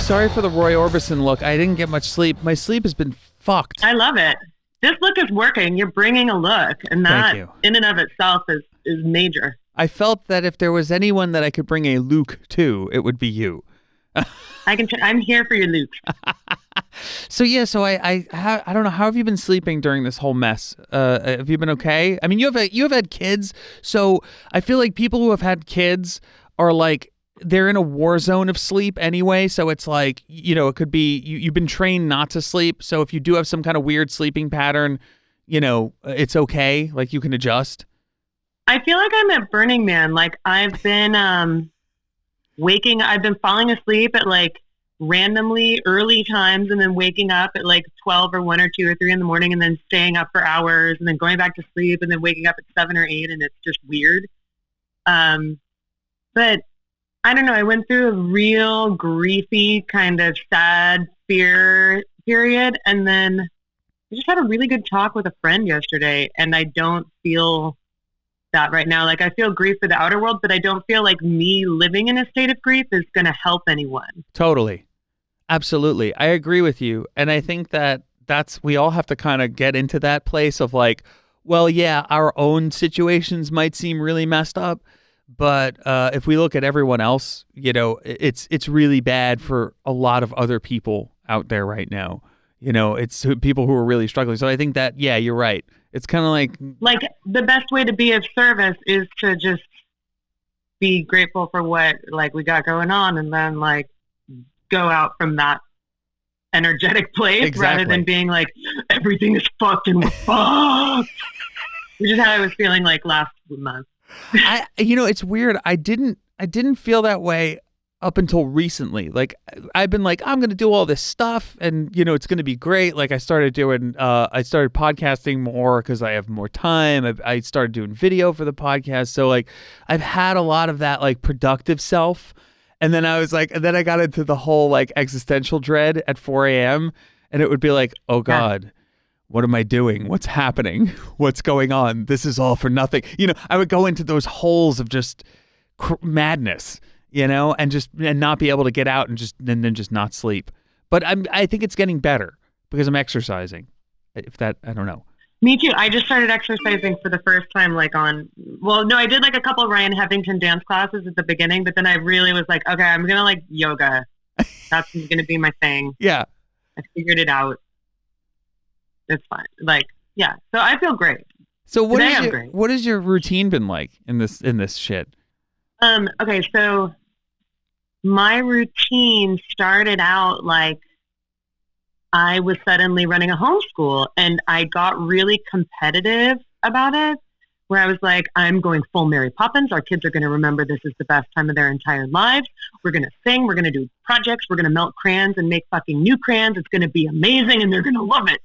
Sorry for the Roy Orbison look. I didn't get much sleep. My sleep has been fucked. I love it. This look is working. You're bringing a look, and that in and of itself is major. I felt that if there was anyone that I could bring a Luke to, it would be you. I'm here for your Luke. So I don't know, how have you been sleeping during this whole mess? Have you been okay? I mean, you have had kids, so I feel like people who have had kids are like, they're in a war zone of sleep anyway. So it's like, it could be you've been trained not to sleep. So if you do have some kind of weird sleeping pattern, it's okay. Like, you can adjust. I feel like I'm at Burning Man. Like, I've been I've been falling asleep at like randomly early times, and then waking up at like 12 or 1 or 2 or 3 in the morning, and then staying up for hours, and then going back to sleep, and then waking up at 7 or 8, and it's just weird. But I don't know. I went through a real griefy kind of sad fear period, and then I just had a really good talk with a friend yesterday, and I don't feel that right now. Like, I feel grief for the outer world, but I don't feel like me living in a state of grief is going to help anyone. Totally. Absolutely. I agree with you. And I think we all have to kind of get into that place of like, well, yeah, our own situations might seem really messed up, but if we look at everyone else, it's really bad for a lot of other people out there right now. It's people who are really struggling. So I think that, yeah, you're right. It's kind of like the best way to be of service is to just be grateful for what like we got going on, and then like go out from that energetic place rather than being like, everything is fucking fucked. Which is how I was feeling like last month. It's weird. I didn't feel that way up until recently. Like, I've been like, I'm going to do all this stuff, and it's going to be great. Like, I started podcasting more because I have more time. I started doing video for the podcast. So like, I've had a lot of that like productive self. And then I was like, and then I got into the whole like existential dread at 4 a.m. and it would be like, oh God, what am I doing? What's happening? What's going on? This is all for nothing. I would go into those holes of just madness, and not be able to get out, and then just not sleep. But I think it's getting better because I'm exercising. I don't know. Me too. I just started exercising for the first time, I did like a couple of Ryan Heffington dance classes at the beginning, but then I really was like, okay, I'm going to like yoga. That's going to be my thing. Yeah. I figured it out. It's fine. Like, yeah. So I feel great. So what has your routine been like in this shit? Okay. So my routine started out like I was suddenly running a homeschool, and I got really competitive about it, where I was like, I'm going full Mary Poppins. Our kids are going to remember this is the best time of their entire lives. We're going to sing. We're going to do projects. We're going to melt crayons and make fucking new crayons. It's going to be amazing, and they're going to love it.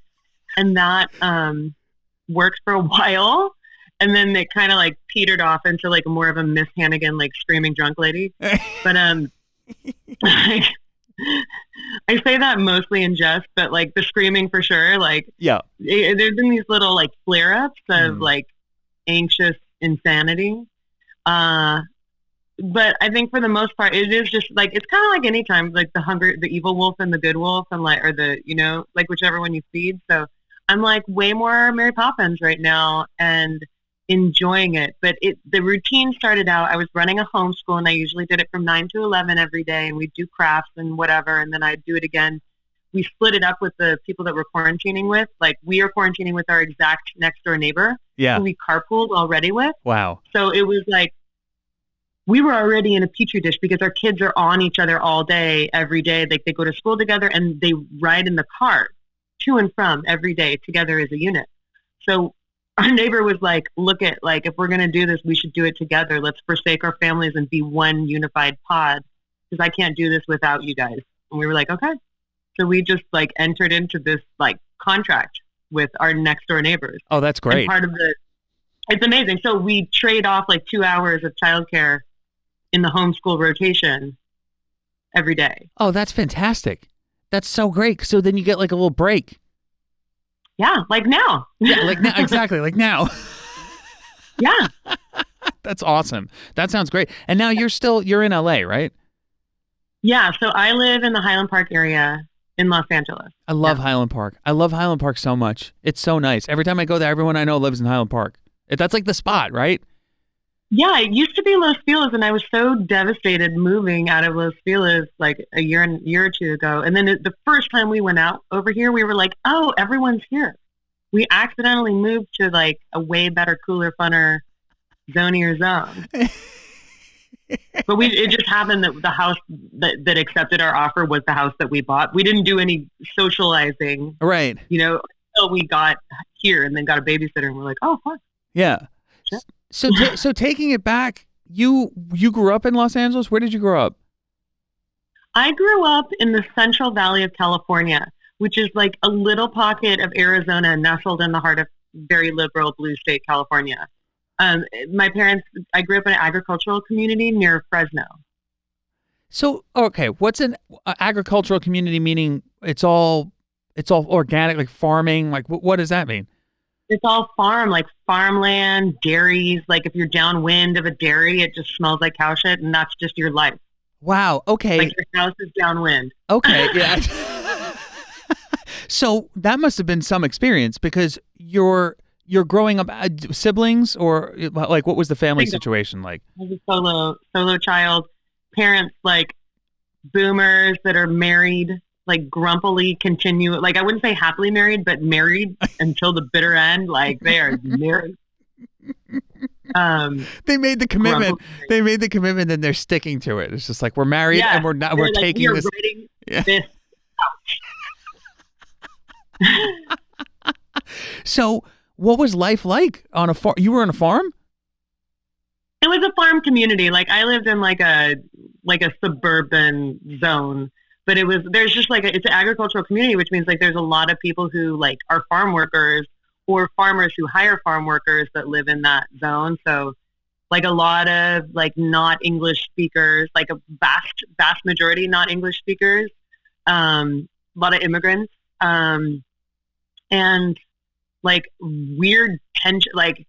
And that worked for a while. And then it kind of like petered off into like more of a Miss Hannigan, like screaming drunk lady. But like, I say that mostly in jest, but like the screaming for sure. Like, yeah, there's been these little like flare ups of like anxious insanity. But I think for the most part, it is just like, it's kind of like any time, like the evil wolf and the good wolf, and like, or the, like whichever one you feed. So I'm like way more Mary Poppins right now and enjoying it. But the routine started out, I was running a homeschool, and I usually did it from 9 to 11 every day, and we'd do crafts and whatever, and then I'd do it again. We split it up with the people that we're quarantining with. Like, we are quarantining with our exact next door neighbor, who we carpooled already with. Wow. So it was like, we were already in a petri dish because our kids are on each other all day, every day. Like, they go to school together, and they ride in the car to and from every day together as a unit. So our neighbor was like, look at, like, if we're going to do this, we should do it together. Let's forsake our families and be one unified pod, because I can't do this without you guys. And we were like, okay. So we just like entered into this like contract with our next door neighbors. Oh, that's great. And part of it's amazing. So we trade off like 2 hours of childcare in the homeschool rotation every day. Oh, that's fantastic. That's so great. So then you get like a little break. Yeah, like now. Yeah, like now. Exactly, like now. Yeah. That's awesome. That sounds great. And now you're in LA, right? Yeah, so I live in the Highland Park area in Los Angeles. I love Highland Park. I love Highland Park so much. It's so nice. Every time I go there, everyone I know lives in Highland Park. That's like the spot, right? Yeah, it used to be Los Feliz, and I was so devastated moving out of Los Feliz like a year or two ago. And then the first time we went out over here, we were like, "Oh, everyone's here." We accidentally moved to like a way better, cooler, funner, zonier zone. But it just happened that the house that accepted our offer was the house that we bought. We didn't do any socializing, Right? until we got here and then got a babysitter, and we're like, "Oh, fuck." Yeah. Sure. So taking it back, you grew up in Los Angeles. Where did you grow up? I grew up in the Central Valley of California, which is like a little pocket of Arizona nestled in the heart of very liberal blue state California. I grew up in an agricultural community near Fresno. So, okay, what's an agricultural community meaning? It's all organic, like farming. Like, what does that mean? It's all farm, like farmland, dairies. Like if you're downwind of a dairy, it just smells like cow shit, and that's just your life. Wow. Okay. Like your house is downwind. Okay. Yeah. So that must have been some experience because you're growing up siblings or like what was the family situation like? I was a solo child. Parents like boomers that are married, like grumpily continue. Like I wouldn't say happily married, but married until the bitter end. Like they are married. They made the commitment. They made the commitment, and they're sticking to it. It's just like we're married and we're not. We're like, taking this. This So, what was life like on a farm? You were on a farm? It was a farm community. Like I lived in like a suburban zone, but there's just like it's an agricultural community, which means like there's a lot of people who like are farm workers or farmers who hire farm workers that live in that zone. So like a lot of like not English speakers, like a vast majority not English speakers, a lot of immigrants, and like weird tension, like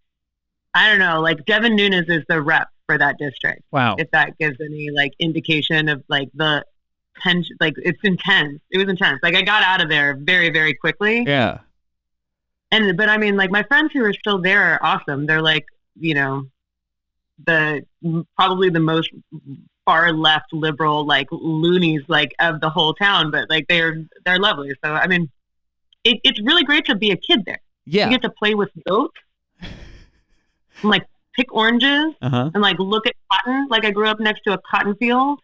I don't know, like Devin Nunes is the rep for that district. Wow. If that gives any like indication of like the tension, like it's intense. It was intense. Like I got out of there very, very quickly. Yeah. But I mean, like my friends who are still there are awesome. They're like, probably the most far left liberal, like loonies, like of the whole town, but like they're lovely. So, I mean, it's really great to be a kid there. Yeah. You get to play with goats and like pick oranges and like look at cotton. Like I grew up next to a cotton field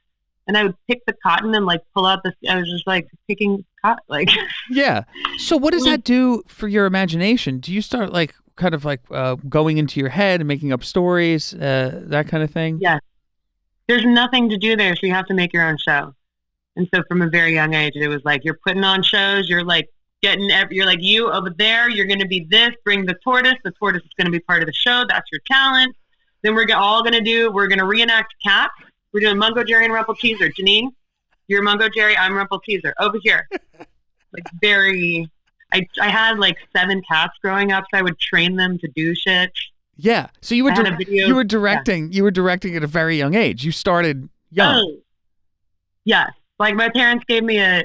and I would pick the cotton and like pull out I was just like picking cotton. Like, yeah. So what does that do for your imagination? Do you start like kind of like going into your head and making up stories, that kind of thing? Yeah. There's nothing to do there. So you have to make your own show. And so from a very young age, it was like, you're putting on shows. You're like, you're like, you over there, you're going to be this, bring the tortoise is going to be part of the show. That's your talent. Then we're going to reenact Cats. We're doing Mungo Jerry and Rumple Teaser. Janine, you're Mungo Jerry, I'm Rumple Teaser. Over here. Like I had like 7 cats growing up, so I would train them to do shit. Yeah. So you were directing at a very young age. You started young. Oh, yes. Like my parents gave me I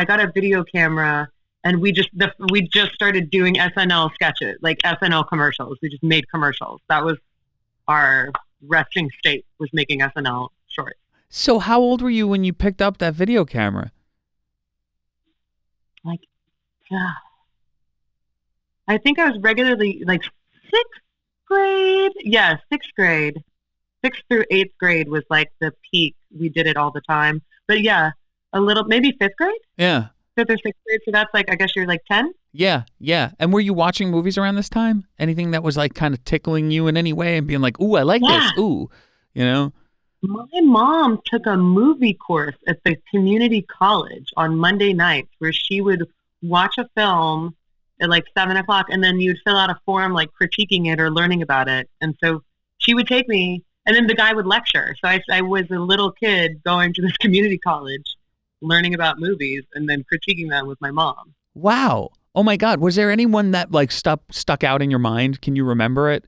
got a video camera. And we just started doing SNL sketches, like SNL commercials. We just made commercials. That was our resting state, was making SNL shorts. So how old were you when you picked up that video camera? Like, I think I was regularly like 6th grade. Yeah, 6th grade. 6th through 8th grade was like the peak. We did it all the time. But yeah, a little, maybe 5th grade? Yeah. 5th or 6th grade, so that's like, I guess you're like 10? Yeah. And were you watching movies around this time? Anything that was like kind of tickling you in any way and being like, ooh, I like this, ooh, My mom took a movie course at the community college on Monday nights where she would watch a film at like 7 o'clock and then you'd fill out a form like critiquing it or learning about it. And so she would take me and then the guy would lecture. So I was a little kid going to this community college, learning about movies and then critiquing them with my mom. Wow. Oh my God. Was there anyone that like stuck out in your mind? Can you remember it?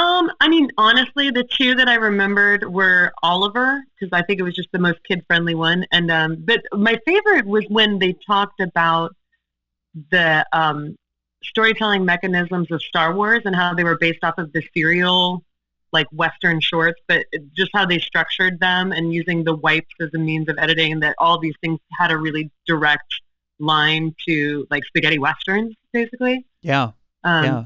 I mean, honestly, the two that I remembered were Oliver, because I think it was just the most kid-friendly one. And but my favorite was when they talked about the storytelling mechanisms of Star Wars and how they were based off of the serial, like Western shorts, but just how they structured them and using the wipes as a means of editing, and that all these things had a really direct line to like spaghetti westerns, basically. Yeah. Yeah.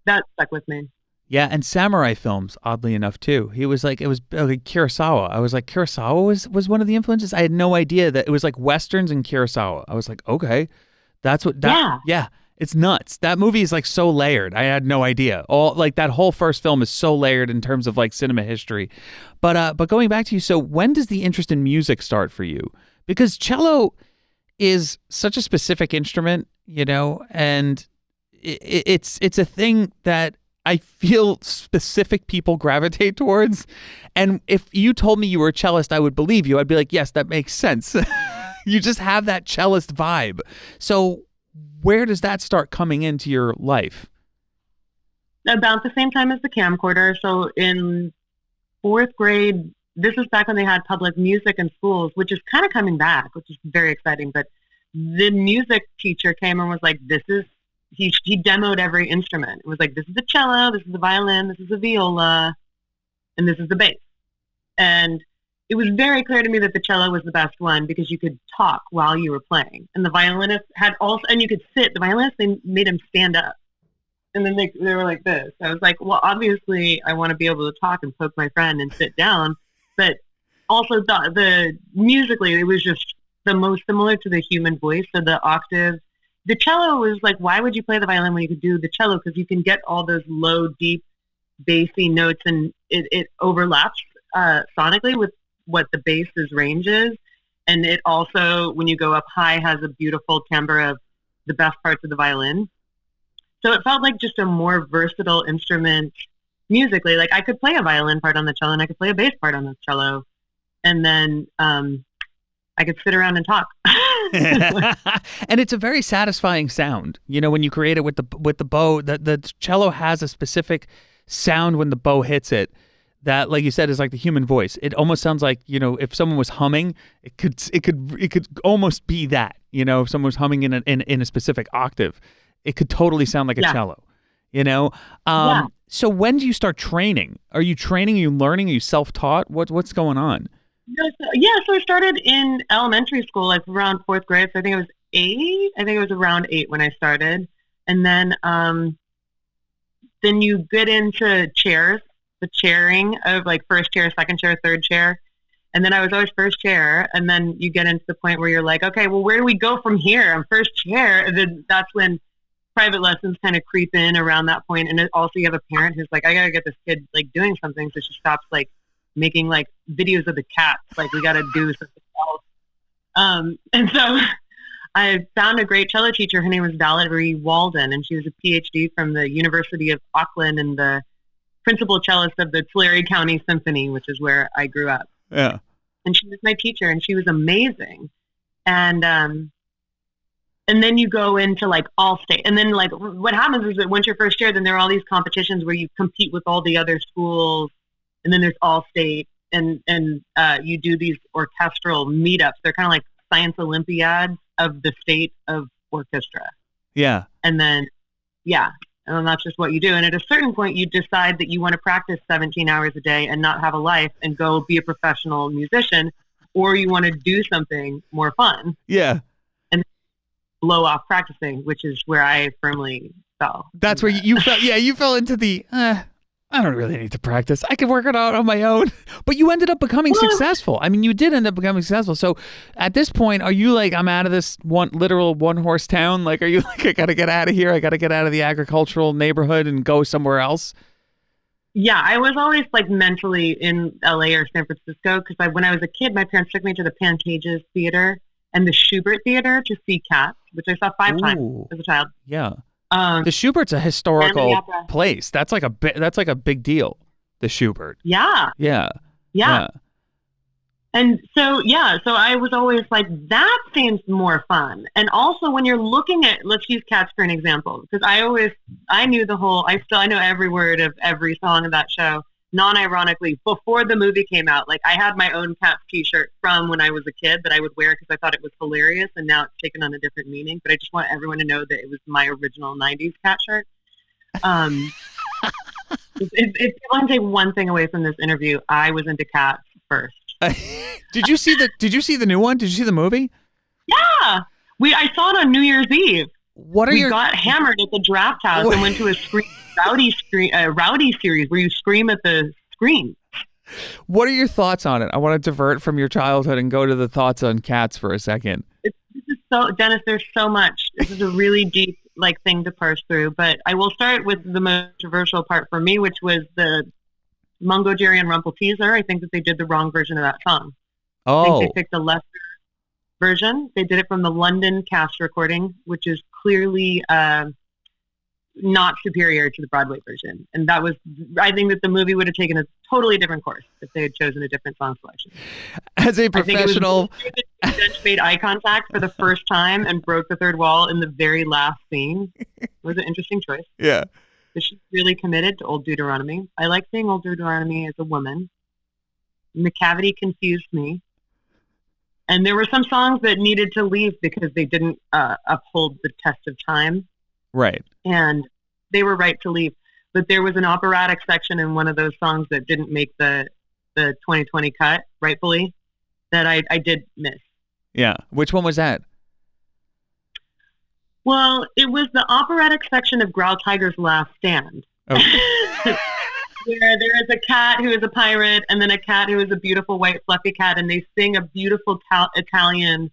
That stuck with me. Yeah, and samurai films, oddly enough, too. He was like, it was like Kurosawa. I was like, Kurosawa was one of the influences? I had no idea that it was like Westerns and Kurosawa. I was like, okay, that's what, yeah, it's nuts. That movie is like so layered. I had no idea. All like that whole first film is so layered in terms of like cinema history. But going back to you, so when does the interest in music start for you? Because cello is such a specific instrument, you know, and it's a thing that I feel specific people gravitate towards. And if you told me you were a cellist, I would believe you. I'd be like, yes, that makes sense. You just have that cellist vibe. So where does that start coming into your life? About the same time as the camcorder. So in fourth grade, this was back when they had public music in schools, which is kind of coming back, which is very exciting. But the music teacher came and was like, he demoed every instrument. It was like, this is the cello, this is the violin, this is the viola, and this is the bass. And it was very clear to me that the cello was the best one because you could talk while you were playing. And the violinist had also, and you could sit. The violinist, they made him stand up. And then they were like this. I was like, well, obviously I want to be able to talk and poke my friend and sit down. But also the musically, it was just the most similar to the human voice. So the octave, the cello was like, why would you play the violin when you could do the cello? Because you can get all those low, deep, bassy notes, and it overlaps sonically with what the bass's range is. And it also, when you go up high, has a beautiful timbre of the best parts of the violin. So it felt like just a more versatile instrument musically. Like I could play a violin part on the cello and I could play a bass part on the cello. And then I could sit around and talk. And it's a very satisfying sound, you know, when you create it with the bow. The cello has a specific sound when the bow hits it that, like you said, is like the human voice. It almost sounds like, you know, if someone was humming, it could almost be that, you know, if someone was humming in a specific octave, it could totally sound like a cello, you know. So when do you start training? Are you training? Are you learning? Are you self-taught? What's going on? So I started in elementary school, like around fourth grade. So I think it was 8. I think it was around 8 when I started. And then you get into chairs, the chairing of like first chair, second chair, third chair. And then I was always first chair. And then you get into the point where you're like, okay, well, where do we go from here? I'm first chair. And then that's when private lessons kind of creep in around that point. And also you have a parent who's like, I got to get this kid like doing something. So she stops like making like videos of the cats. Like we got to do something else. And so I found a great cello teacher. Her name was Valerie Walden, and she was a PhD from the University of Auckland and the principal cellist of the Tulare County Symphony, which is where I grew up. Yeah. And she was my teacher, and she was amazing. And then you go into like all state. And then like what happens is that once you're first chair, then there are all these competitions where you compete with all the other schools. And then there's all state, and you do these orchestral meetups. They're kind of like science Olympiads of the state of orchestra. Yeah. And then, and then that's just what you do. And at a certain point, you decide that you want to practice 17 hours a day and not have a life and go be a professional musician, or you want to do something more fun. Yeah. And blow off practicing, which is where I firmly fell. That's where you fell. Yeah, you fell into the, I don't really need to practice. I can work it out on my own. But you ended up becoming successful. I mean, you did end up becoming successful. So at this point, are you like, I'm out of this literal one-horse town? Like, are you like, I got to get out of here. I got to get out of the agricultural neighborhood and go somewhere else? Yeah, I was always like mentally in LA or San Francisco because when I was a kid, my parents took me to the Pantages Theater and the Schubert Theater to see Cats, which I saw 5 times as a child. Yeah. The Schubert's a historical place. That's like a big deal. The Schubert. Yeah. Yeah. Yeah. And so, yeah, so I was always like, that seems more fun. And also when you're looking at, let's use Cats for an example, because I knew I know every word of every song of that show, non-ironically, before the movie came out. Like, I had my own Cats t-shirt from when I was a kid that I would wear because I thought it was hilarious, and now it's taken on a different meaning. But I just want everyone to know that it was my original 90s Cat shirt. If I want to take one thing away from this interview, I was into Cats first. Did you see the new one? Did you see the movie? Yeah, I saw it on New Year's Eve. We got hammered at the Draft House and went to a rowdy series where you scream at the screen. What are your thoughts on it? I want to divert from your childhood and go to the thoughts on Cats for a second. Dennis, there's so much. This is a really deep thing to parse through, but I will start with the most controversial part for me, which was the Mungo Jerry and Rumple Teaser. I think that they did the wrong version of that song. Oh. I think they picked a lesser version. They did it from the London cast recording, which is clearly not superior to the Broadway version. And I think that the movie would have taken a totally different course if they had chosen a different song selection. As a professional, Judge made eye contact for the first time and broke the third wall in the very last scene. It was an interesting choice. Yeah. She's really committed to Old Deuteronomy. I like seeing Old Deuteronomy as a woman. McCavity confused me. And there were some songs that needed to leave because they didn't uphold the test of time. Right. And they were right to leave. But there was an operatic section in one of those songs that didn't make the 2020 cut, rightfully, that I did miss. Yeah. Which one was that? Well, it was the operatic section of Growl Tiger's Last Stand. Okay. Where there is a cat who is a pirate and then a cat who is a beautiful white fluffy cat, and they sing a beautiful Italian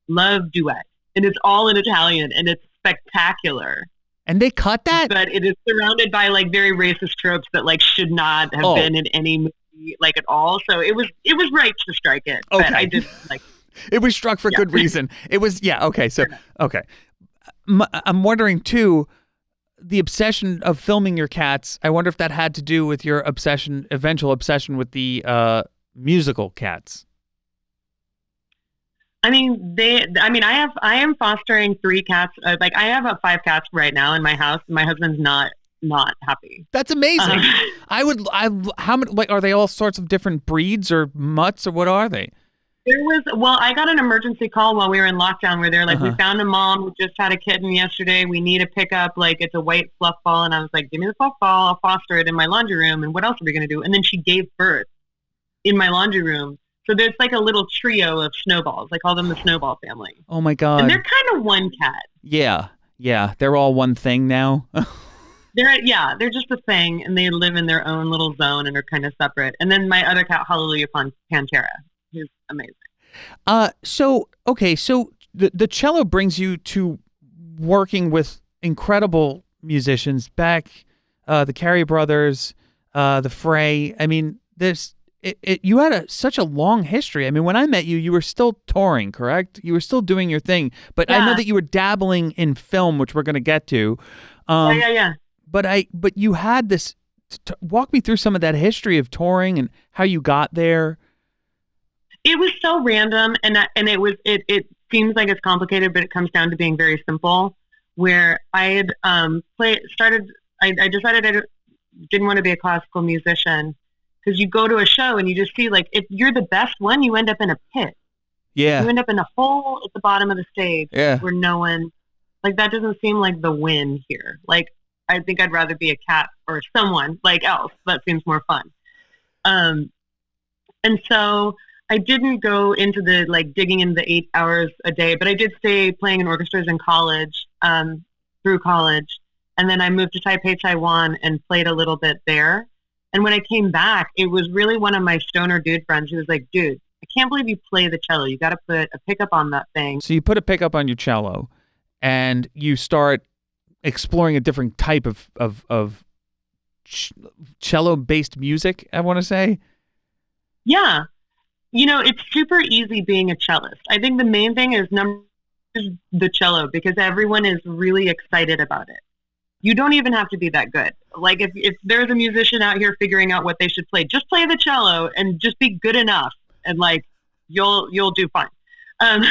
love duet. And it's all in Italian, and it's spectacular. And they cut that? But it is surrounded by very racist tropes that should not have been in any movie at all. So it was right to strike it. Okay. But I did it was struck for good reason. It was okay. So okay. I'm wondering too, the obsession of filming your cats. I wonder if that had to do with your eventual obsession with the musical Cats. I am fostering 3 cats. I have 5 cats right now in my house. My husband's not happy. That's amazing. How many? Are they all sorts of different breeds or mutts, or what are they? I got an emergency call while we were in lockdown where they're we found a mom who just had a kitten yesterday. We need a pickup. It's a white fluff ball. And I was like, give me the fluff ball. I'll foster it in my laundry room. And what else are we going to do? And then she gave birth in my laundry room. So there's a little trio of snowballs. I call them the snowball family. Oh my God. And they're kind of one cat. Yeah. Yeah. They're all one thing now. They're just a thing, and they live in their own little zone and are kind of separate. And then my other cat, Hallelujah Pantera, who's amazing. So the cello brings you to working with incredible musicians, Beck, the Carey brothers, the Fray. I mean, you had such a long history. I mean, when I met you, you were still touring, correct? You were still doing your thing, but I know that you were dabbling in film, which we're going to get to. Yeah. But you had this. Walk me through some of that history of touring and how you got there. It was so random, and it seems like it's complicated, but it comes down to being very simple. Where I had I decided I didn't want to be a classical musician. Because you go to a show and you just see, if you're the best one, you end up in a pit. Yeah. You end up in a hole at the bottom of the stage where no one, that doesn't seem like the win here. I think I'd rather be a cat or someone else. That seems more fun. And so I didn't go into the, digging into the 8 hours a day, but I did stay playing in orchestras in college, through college. And then I moved to Taipei, Taiwan, and played a little bit there. And when I came back, it was really one of my stoner dude friends who was like, dude, I can't believe you play the cello. You got to put a pickup on that thing. So you put a pickup on your cello and you start exploring a different type of cello-based music, I want to say. Yeah. It's super easy being a cellist. I think the main thing is the cello, because everyone is really excited about it. You don't even have to be that good. If there's a musician out here figuring out what they should play, just play the cello and just be good enough. and like you'll do fine. Um,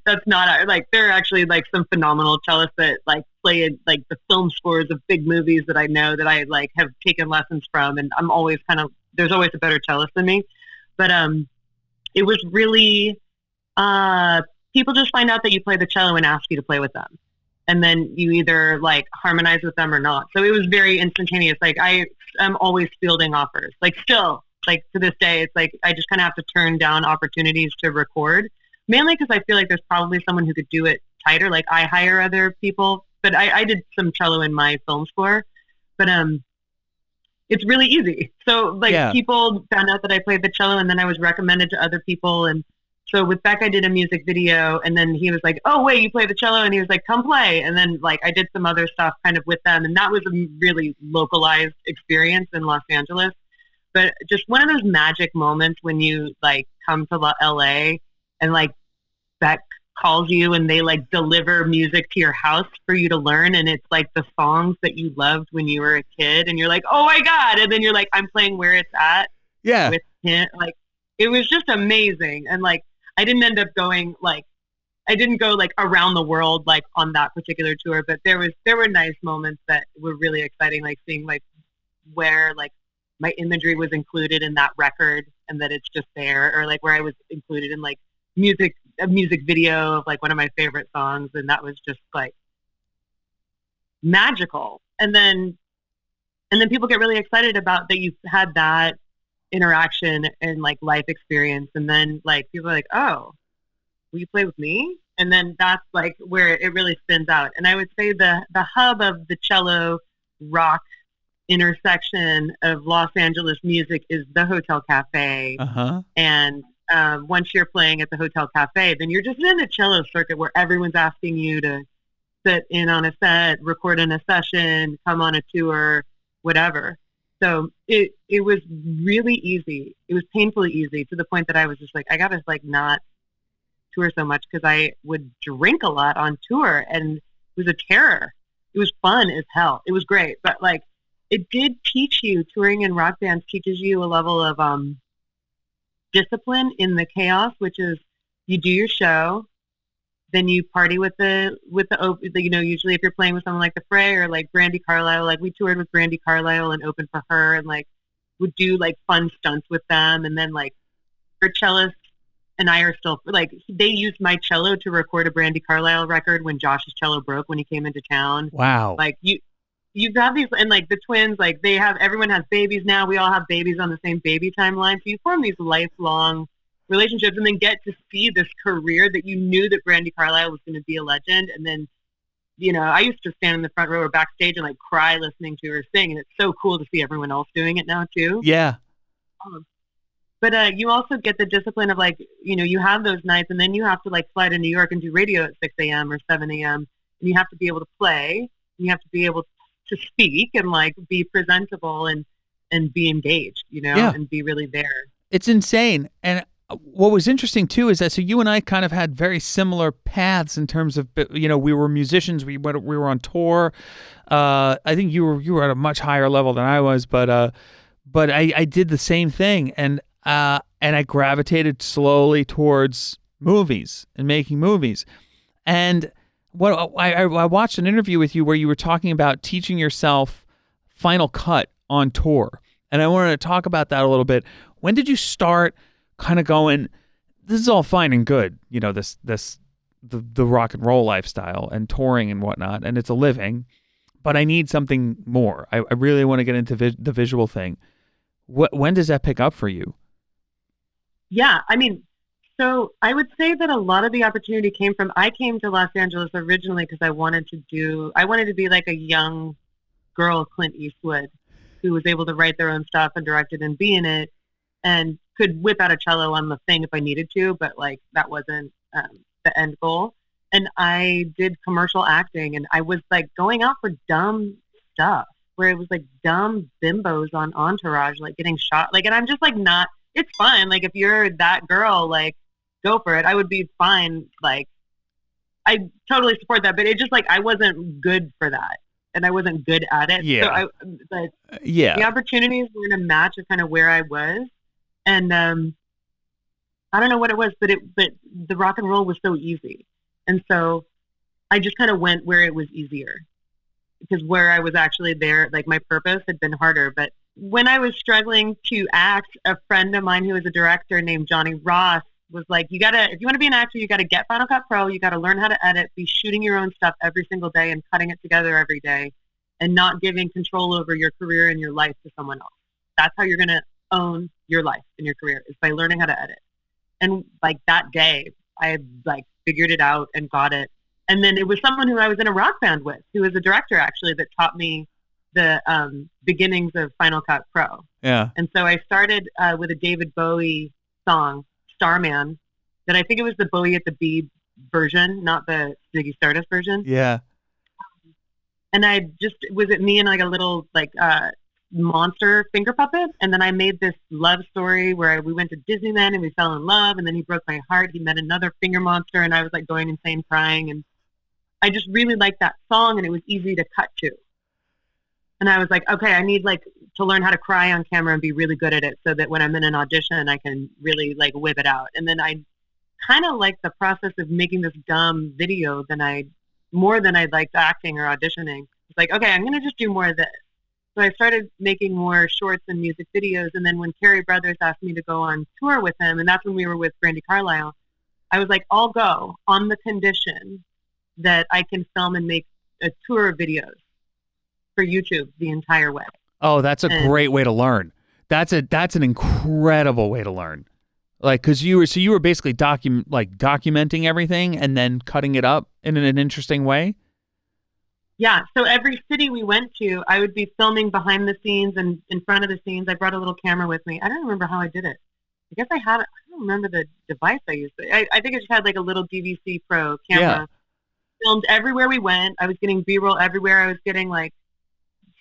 that's not like there are actually like some phenomenal cellists that like play in like the film scores of big movies that I know that I like have taken lessons from, and I'm always there's always a better cellist than me. But it was really people just find out that you play the cello and ask you to play with them, and then you either like harmonize with them or not. So it was very instantaneous. Like I'm always fielding offers. Like still, like to this day, it's like I just kind of have to turn down opportunities to record. Mainly because I feel like there's probably someone who could do it tighter. Like I hire other people, but I did some cello in my film score, but it's really easy. So like people found out that I played the cello, and then I was recommended to other people. And so with Beck, I did a music video, and then he was like, "Oh wait, you play the cello?" And he was like, "Come play." And then like I did some other stuff kind of with them, and that was a really localized experience in Los Angeles. But just one of those magic moments when you like come to LA. And like Beck calls you and they like deliver music to your house for you to learn. And it's like the songs that you loved when you were a kid. And you're like, oh my God. And then you're like, I'm playing Where It's At with him. Like, it was just amazing. And like, I didn't end up going like, I didn't go like around the world, like on that particular tour, but there were nice moments that were really exciting. Like seeing like where like my imagery was included in that record and that it's just there, or like where I was included in like a music video of like one of my favorite songs, and that was just like magical. And then people get really excited about that you've had that interaction and like life experience, and then like people are like, oh, will you play with me? And then that's like where it really spins out. And I would say the hub of the cello rock intersection of Los Angeles music is the Hotel Cafe. And once you're playing at the Hotel Cafe, then you're just in a cello circuit where everyone's asking you to sit in on a set, record in a session, come on a tour, whatever. So it was really easy. It was painfully easy to the point that I was just like, I gotta like not tour so much, because I would drink a lot on tour, and it was a terror. It was fun as hell. It was great, but like it did teach you, touring in rock bands teaches you a level of discipline in the chaos, which is you do your show, then you party with the you know, usually if you're playing with someone like the Fray or like Brandi Carlile, like we toured with Brandi Carlile and opened for her, and like would do like fun stunts with them. And then like her cellist and I are still like, they used my cello to record a Brandi Carlile record when Josh's cello broke when he came into town. Wow. Like you got these, and like the twins, like everyone has babies now. We all have babies on the same baby timeline. So you form these lifelong relationships, and then get to see this career that you knew that Brandi Carlile was going to be a legend. And then, you know, I used to stand in the front row or backstage and like cry listening to her sing. And it's so cool to see everyone else doing it now too. Yeah. But you also get the discipline of like, you know, you have those nights, and then you have to like fly to New York and do radio at 6 a.m. or 7 a.m. And you have to be able to play, and you have to be able to speak and like be presentable and be engaged, you know, and be really there. It's insane. And what was interesting too is that, so you and I kind of had very similar paths in terms of, you know, we were musicians, we were on tour. I think you were at a much higher level than I was, but I did the same thing. And I gravitated slowly towards movies and making movies. And what I watched an interview with you where you were talking about teaching yourself Final Cut on tour. And I wanted to talk about that a little bit. When did you start kind of going, this is all fine and good, you know, the rock and roll lifestyle and touring and whatnot, and it's a living, but I need something more. I really want to get into the visual thing. When does that pick up for you? Yeah, I mean, so I would say that a lot of the opportunity came from, I came to Los Angeles originally because I wanted to be like a young girl Clint Eastwood who was able to write their own stuff and direct it and be in it, and could whip out a cello on the thing if I needed to, but like that wasn't the end goal. And I did commercial acting, and I was like going out for dumb stuff where it was like dumb bimbos on Entourage, like getting shot. Like, and I'm just like, not, it's fine. Like if you're that girl, like go for it. I would be fine. Like I totally support that, but it just like, I wasn't good for that. And I wasn't good at it. Yeah. So the opportunities were in a match of kind of where I was. And I don't know what it was, but the rock and roll was so easy. And so I just kind of went where it was easier, because where I was actually there, like my purpose had been harder. But when I was struggling to act, a friend of mine who was a director named Johnny Ross was like, if you want to be an actor, you got to get Final Cut Pro. You got to learn how to edit, be shooting your own stuff every single day and cutting it together every day, and not giving control over your career and your life to someone else. That's how you're going to own your life and your career, is by learning how to edit. And like that day, I like figured it out and got it. And then it was someone who I was in a rock band with, who was a director actually, that taught me the beginnings of Final Cut Pro. Yeah. And so I started with a David Bowie song, Starman, that I think it was the Bowie at the Bee version, not the Ziggy Stardust version. Yeah. And was it me and like a little like monster finger puppet? And then I made this love story where we went to Disneyland and we fell in love, and then he broke my heart. He met another finger monster, and I was like going insane crying. And I just really liked that song, and it was easy to cut to. And I was like, okay, I need like to learn how to cry on camera and be really good at it, so that when I'm in an audition, I can really like whip it out. And then I kind of liked the process of making this dumb video more than I liked acting or auditioning. It's like, okay, I'm going to just do more of this. So I started making more shorts and music videos. And then when Carey Brothers asked me to go on tour with him, and that's when we were with Brandi Carlile, I was like, I'll go on the condition that I can film and make a tour of videos for YouTube the entire way. Oh, that's a great way to learn. That's an incredible way to learn. Like, because you were basically documenting everything and then cutting it up in an interesting way. Yeah. So every city we went to, I would be filming behind the scenes and in front of the scenes. I brought a little camera with me. I don't remember how I did it. I guess I don't remember the device I used. I think I just had like a little DVC Pro camera. Yeah. Filmed everywhere we went. I was getting B-roll everywhere. I was getting like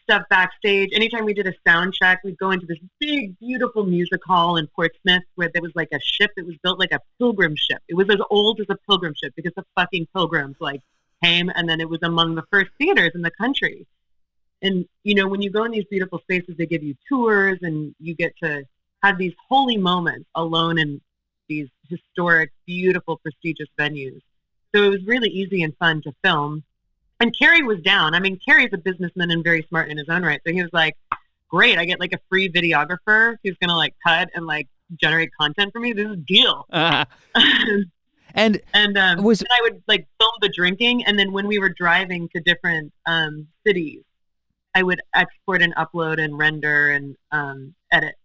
stuff backstage. Anytime we did a sound check, we'd go into this big, beautiful music hall in Portsmouth where there was like a ship that was built like a pilgrim ship. It was as old as a pilgrim ship because the fucking pilgrims like came, and then it was among the first theaters in the country. And, you know, when you go in these beautiful spaces, they give you tours and you get to have these holy moments alone in these historic, beautiful, prestigious venues. So it was really easy and fun to film. And Carey was down. I mean, Carey's a businessman and very smart in his own right. So he was like, great, I get like a free videographer who's going to like cut and like generate content for me. This is a deal. And I would like film the drinking. And then when we were driving to different cities, I would export and upload and render and edit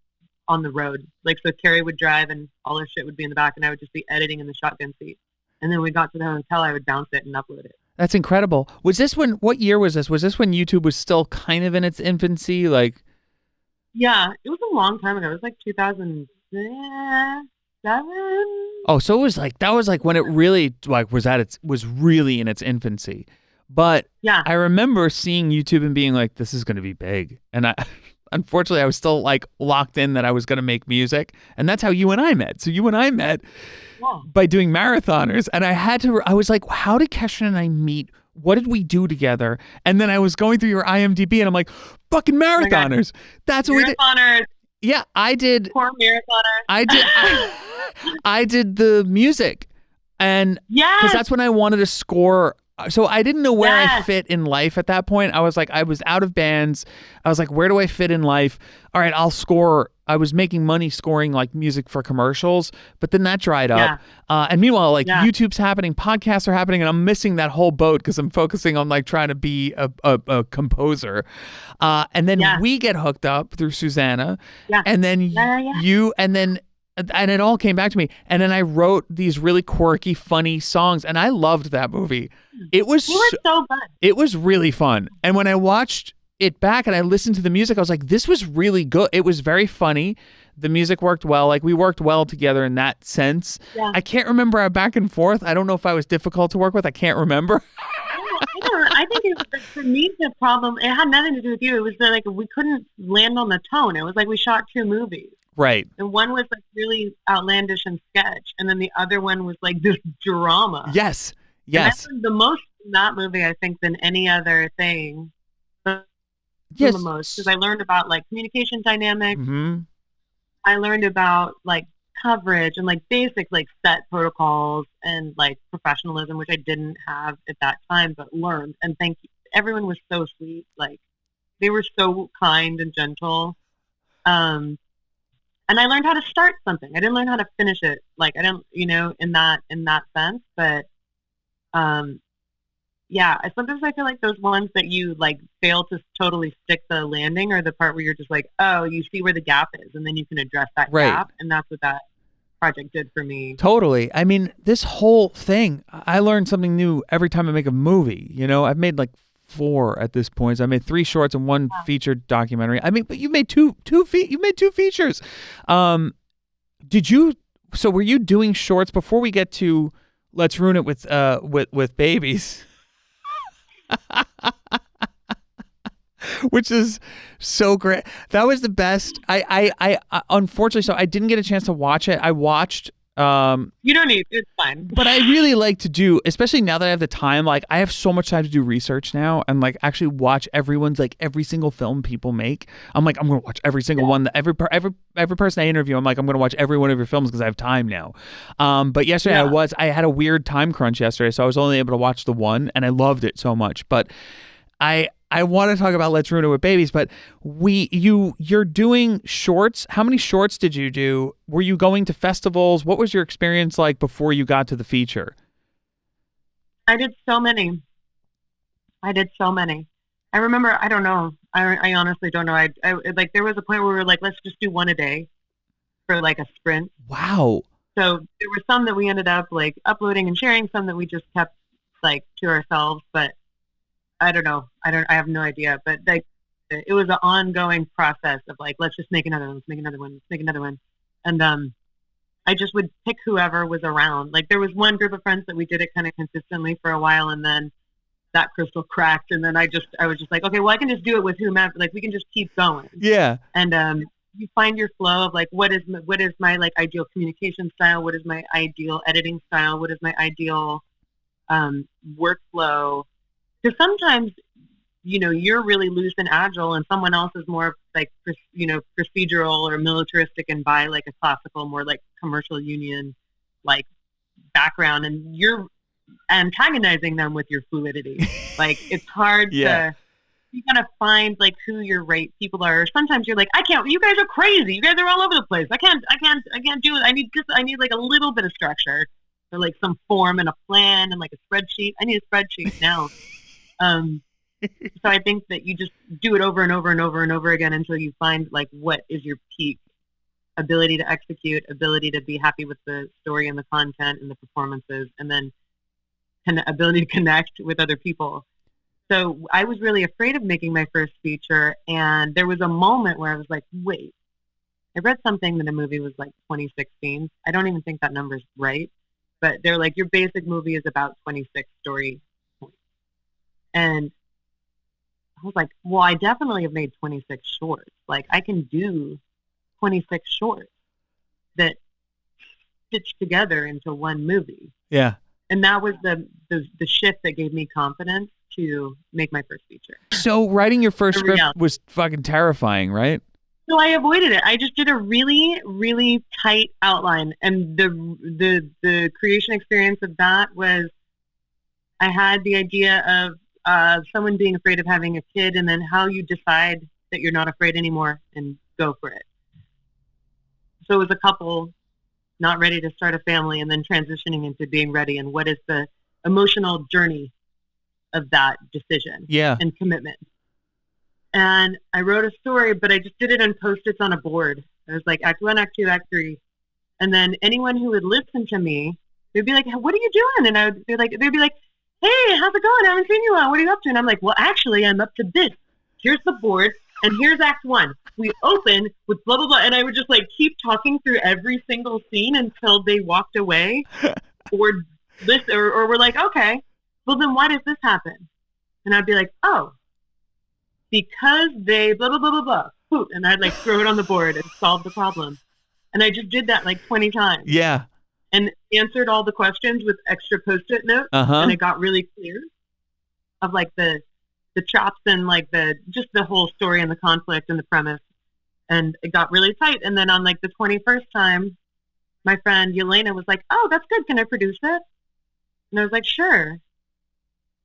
on the road. Like, so Carey would drive and all her shit would be in the back, and I would just be editing in the shotgun seat. And then when we got to the hotel, I would bounce it and upload it. That's incredible. What year was this? Was this when YouTube was still kind of in its infancy? Like, yeah, it was a long time ago. It was like 2007. Oh, so it was like, that was like when it really like was really in its infancy. But yeah, I remember seeing YouTube and being like, this is going to be big. And unfortunately, I was still like locked in that I was going to make music. And that's how you and I met. So you and I met by doing marathoners. And I was like, how did Kestrin and I meet? What did we do together? And then I was going through your IMDb and I'm like, fucking marathoners. That's what we did. Marathoners. Yeah, I did. Poor marathoners. I did the music. And because that's when I wanted to score. So I didn't know where I fit in life at that point. I was like, I was out of bands. I was like, where do I fit in life? All right, I'll score. I was making money scoring like music for commercials, but then that dried up. And meanwhile, like YouTube's happening, podcasts are happening, and I'm missing that whole boat because I'm focusing on like trying to be a composer. And then we get hooked up through Susanna, and then you, and it all came back to me. And then I wrote these really quirky, funny songs, and I loved that movie. It was so good. It was really fun. And when I watched it back and I listened to the music, I was like, this was really good. It was very funny. The music worked well. Like, we worked well together in that sense. Yeah. I can't remember our back and forth. I don't know if I was difficult to work with. I can't remember. I think it was, for me, the problem, it had nothing to do with you. It was like we couldn't land on the tone. It was like we shot two movies. Right. And one was like really outlandish and sketch, and then the other one was like this drama. Yes. And I learned the most in that movie, I think, than any other thing. Yes. The most, because I learned about like communication dynamics. Mm-hmm. I learned about like coverage and like basic like set protocols and like professionalism, which I didn't have at that time, but learned. And thank you. Everyone was so sweet. Like they were so kind and gentle. And I learned how to start something. I didn't learn how to finish it. Like I didn't, in that sense. But yeah, sometimes I feel like those ones that you like fail to totally stick the landing are the part where you're just like, oh, you see where the gap is, and then you can address that gap. And that's what that project did for me. Totally. I mean, this whole thing, I learn something new every time I make a movie. I've made like 4 at this point. So I made 3 shorts and 1 featured documentary. I mean, but you made two features. So were you doing shorts before we get to Let's Ruin It with Babies? Which is so great. That was the best. I unfortunately, so I didn't get a chance to watch it. I watched. You don't need. It's fine. But I really like to do, especially now that I have the time. Like I have so much time to do research now, and like actually watch everyone's like every single film people make. I'm like, I'm gonna watch every single one. Every person I interview, I'm like, I'm gonna watch every one of your films because I have time now. But yesterday I had a weird time crunch yesterday, so I was only able to watch the one, and I loved it so much. But I want to talk about Let's Ruin It with Babies, but you're doing shorts. How many shorts did you do? Were you going to festivals? What was your experience like before you got to the feature? I did so many. I remember, I don't know. I honestly don't know. I like there was a point where we were like, let's just do 1 a day for like a sprint. Wow. So there were some that we ended up like uploading and sharing, some that we just kept like to ourselves, but I don't know. I have no idea, but like it was an ongoing process of like, let's just make another one, let's make another one, let's make another one. And I just would pick whoever was around. Like there was one group of friends that we did it kind of consistently for a while, and then that crystal cracked, and then I was just like, okay, well I can just do it with whomever. Like we can just keep going. Yeah. And you find your flow of like what is my like ideal communication style, what is my ideal editing style, what is my ideal workflow. Because sometimes, you're really loose and agile, and someone else is more like, procedural or militaristic and by like a classical, more like commercial union like background, and you're antagonizing them with your fluidity. Like it's hard to. You gotta find like who your right people are. Or sometimes you're like, I can't. You guys are crazy. You guys are all over the place. I can't do it. I need like a little bit of structure, or like some form and a plan and like a spreadsheet. I need a spreadsheet now. So I think that you just do it over and over and over and over again until you find like what is your peak ability to execute, ability to be happy with the story and the content and the performances, and then ability to connect with other people. So I was really afraid of making my first feature, and there was a moment where I was like, wait, I read something that a movie was like 2016. I don't even think that number's right, but they're like, your basic movie is about 26 story points. And I was like, well, I definitely have made 26 shorts. Like I can do 26 shorts that stitch together into one movie. Yeah. And that was the shift that gave me confidence to make my first feature. So writing your first script was fucking terrifying, right? So I avoided it. I just did a really, really tight outline. And the creation experience of that was I had the idea of someone being afraid of having a kid, and then how you decide that you're not afraid anymore and go for it. So it was a couple not ready to start a family and then transitioning into being ready, and what is the emotional journey of that decision and commitment. And I wrote a story, but I just did it on Post-its on a board. I was like, Act 1, Act 2, Act 3. And then anyone who would listen to me, they'd be like, what are you doing? And they'd be like, hey, how's it going? I haven't seen you in a while. What are you up to? And I'm like, well, actually, I'm up to this. Here's the board, and here's Act 1. We open with blah, blah, blah. And I would just like keep talking through every single scene until they walked away or were like, okay, well, then why does this happen? And I'd be like, oh, because they blah, blah, blah, blah, blah. Poop. And I'd like throw it on the board and solve the problem. And I just did that like 20 times. Yeah. And answered all the questions with extra Post-it notes. And it got really clear of like the chops and like just the whole story and the conflict and the premise. And it got really tight. And then on like the 21st time, my friend Yelena was like, "Oh, that's good. Can I produce it?" And I was like, "Sure."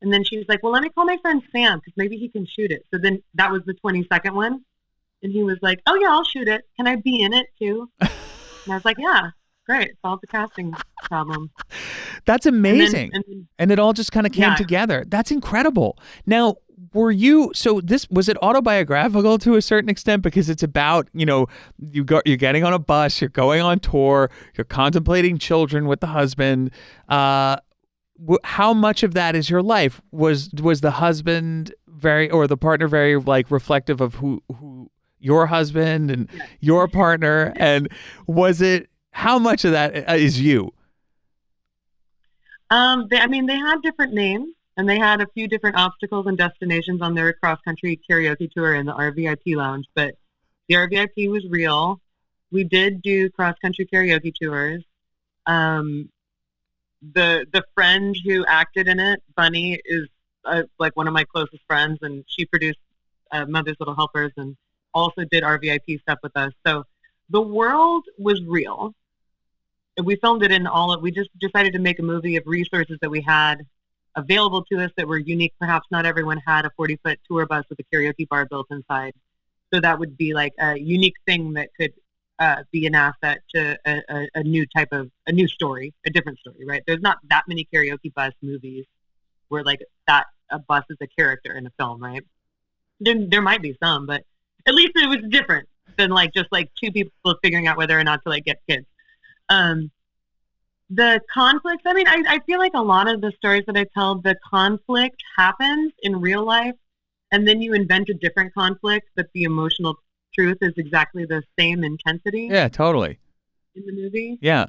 And then she was like, "Well, let me call my friend Sam because maybe he can shoot it." So then that was the 22nd one. And he was like, "Oh, yeah, I'll shoot it. Can I be in it too?" And I was like, "Yeah, great. Solve the casting problem." That's amazing. And it all just kind of came Yeah. together. That's incredible. Now, was it autobiographical to a certain extent? Because it's about, you're getting on a bus, you're going on tour, you're contemplating children with the husband. How much of that is your life? Was the husband or the partner very like reflective of who your husband and your partner? And how much of that is you? They had different names, and they had a few different obstacles and destinations on their cross-country karaoke tour in the RVIP lounge, but the RVIP was real. We did do cross-country karaoke tours. The friend who acted in it, Bunny, is like one of my closest friends, and she produced Mother's Little Helpers and also did RVIP stuff with us. So the world was real. We filmed it we just decided to make a movie of resources that we had available to us that were unique. Perhaps not everyone had a 40-foot tour bus with a karaoke bar built inside. So that would be like a unique thing that could be an asset to a new story, a different story, right? There's not that many karaoke bus movies where like that a bus is a character in a film, right? There might be some, but at least it was different than like just like two people figuring out whether or not to like get kids. The conflicts, I feel like a lot of the stories that I tell, the conflict happens in real life, and then you invent a different conflict, but the emotional truth is exactly the same intensity. Yeah, totally. In the movie. Yeah.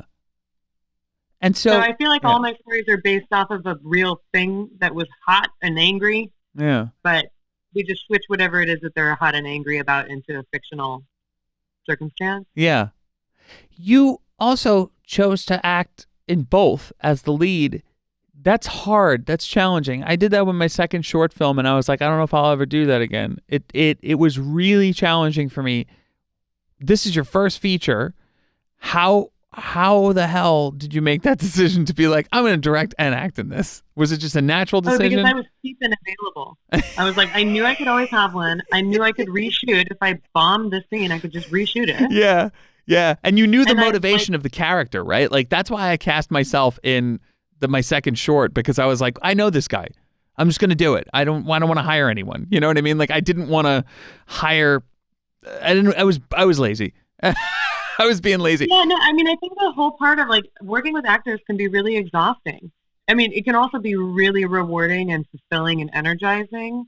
And so I feel like all my stories are based off of a real thing that was hot and angry. Yeah. But we just switch whatever it is that they're hot and angry about into a fictional circumstance. Yeah. You also chose to act in both as the lead. That's hard. That's challenging. I did that with my second short film, and I was like, I don't know if I'll ever do that again. It was really challenging for me. This is your first feature. How the hell did you make that decision to be like, I'm going to direct and act in this? Was it just a natural decision? Because I was cheap and available. I was like, I knew I could always have one. I knew I could reshoot. If I bombed the scene, I could just reshoot it. Yeah. Yeah. And you knew the motivation of the character, right? Like, that's why I cast myself in my second short, because I was like, I know this guy. I'm just going to do it. I don't want to hire anyone. You know what I mean? Like, I didn't want to hire. I was lazy. I was being lazy. Yeah, no, I think the whole part of like working with actors can be really exhausting. It can also be really rewarding and fulfilling and energizing.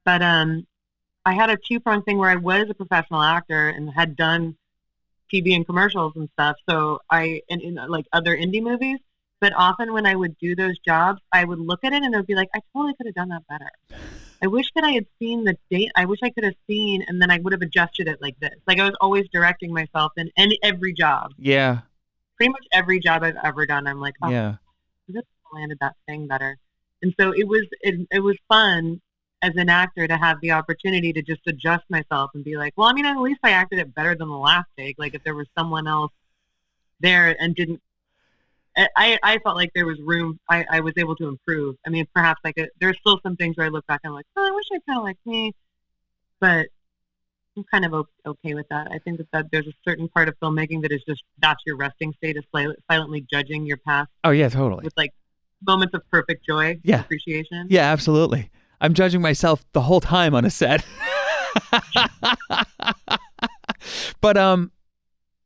But I had a two-pronged thing where I was a professional actor and had done TV and commercials and stuff. So in like other indie movies. But often when I would do those jobs, I would look at it and I would be like, I totally could have done that better. I wish that I had seen the date. I wish I could have seen, and then I would have adjusted it like this. Like I was always directing myself in every job. Yeah. Pretty much every job I've ever done, I'm like, yeah, I just landed that thing better. And so it was fun as an actor to have the opportunity to just adjust myself and be like, well, at least I acted it better than the last take. Like if there was someone else there and didn't. I felt like there was room. I was able to improve. Perhaps there's still some things where I look back and I'm like, oh, I wish I kind of like me, but I'm kind of okay with that. I think that there's a certain part of filmmaking that is just, that's your resting state, is silently judging your past. Oh yeah, totally. With like moments of perfect joy, appreciation. Yeah, absolutely. I'm judging myself the whole time on a set.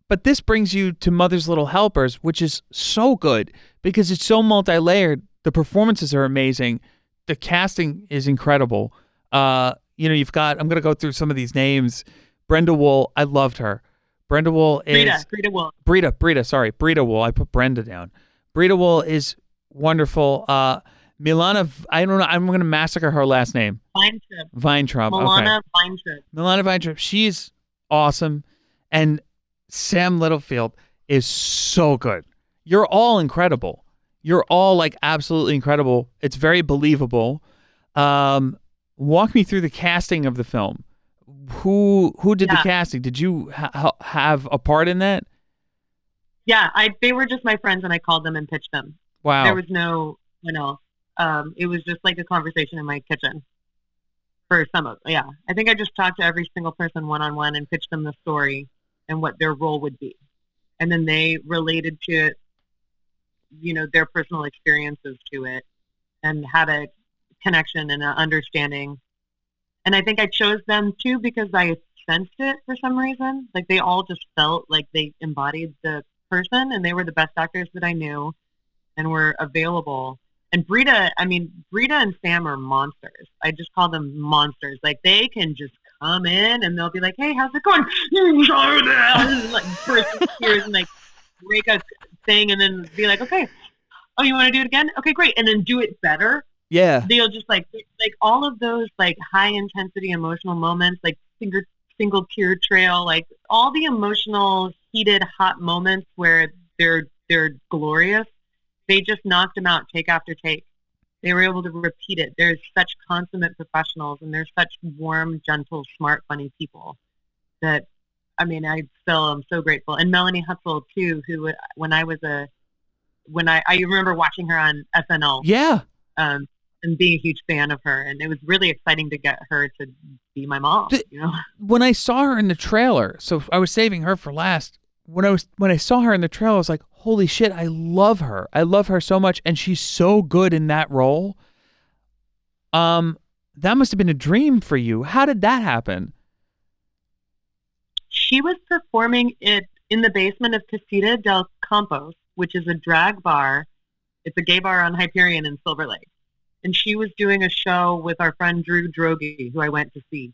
But this brings you to Mother's Little Helpers, which is so good because it's so multi-layered. The performances are amazing. The casting is incredible. You've got, I'm going to go through some of these names. Brenda Wool, I loved her. Brenda Wool is... Brita Wool. Brita Wool. I put Brenda down. Brita Wool is wonderful. Milana, I don't know, I'm going to massacre her last name. Weintraub. Milana okay. Weintraub. Milana Weintraub. She's awesome. And Sam Littlefield is so good. You're all incredible. You're all like absolutely incredible. It's very believable. Walk me through the casting of the film. Who did the casting? Did you have a part in that? Yeah, they were just my friends, and I called them and pitched them. Wow. There was no one else. It was just like a conversation in my kitchen for some of, yeah. I think I just talked to every single person one-on-one and pitched them the story and what their role would be. And then they related to it, their personal experiences to it and had a connection and an understanding. And I think I chose them too because I sensed it for some reason. Like they all just felt like they embodied the person, and they were the best actors that I knew and were available. And Brita and Sam are monsters. I just call them monsters. Like they can just come in and they'll be like, "Hey, how's it going?" And, like burst into tears and like break a thing, and then be like, "Okay, oh, you want to do it again? Okay, great," and then do it better. Yeah. They'll just like all of those like high intensity emotional moments, like single tear trail, like all the emotional, heated, hot moments where they're glorious. They just knocked them out take after take. They were able to repeat it. They're such consummate professionals, and they're such warm, gentle, smart, funny people that, I mean, I still am so grateful. And Melanie Hutzel too, who I remember watching her on SNL. Yeah. And being a huge fan of her, and it was really exciting to get her to be my mom. When I saw her in the trailer, so I was saving her for last. When I saw her in the trailer, I was like, "Holy shit! I love her. I love her so much, and she's so good in that role." That must have been a dream for you. How did that happen? She was performing it in the basement of Casita del Campos, which is a drag bar. It's a gay bar on Hyperion in Silver Lake. And she was doing a show with our friend Drew Droege, who I went to see.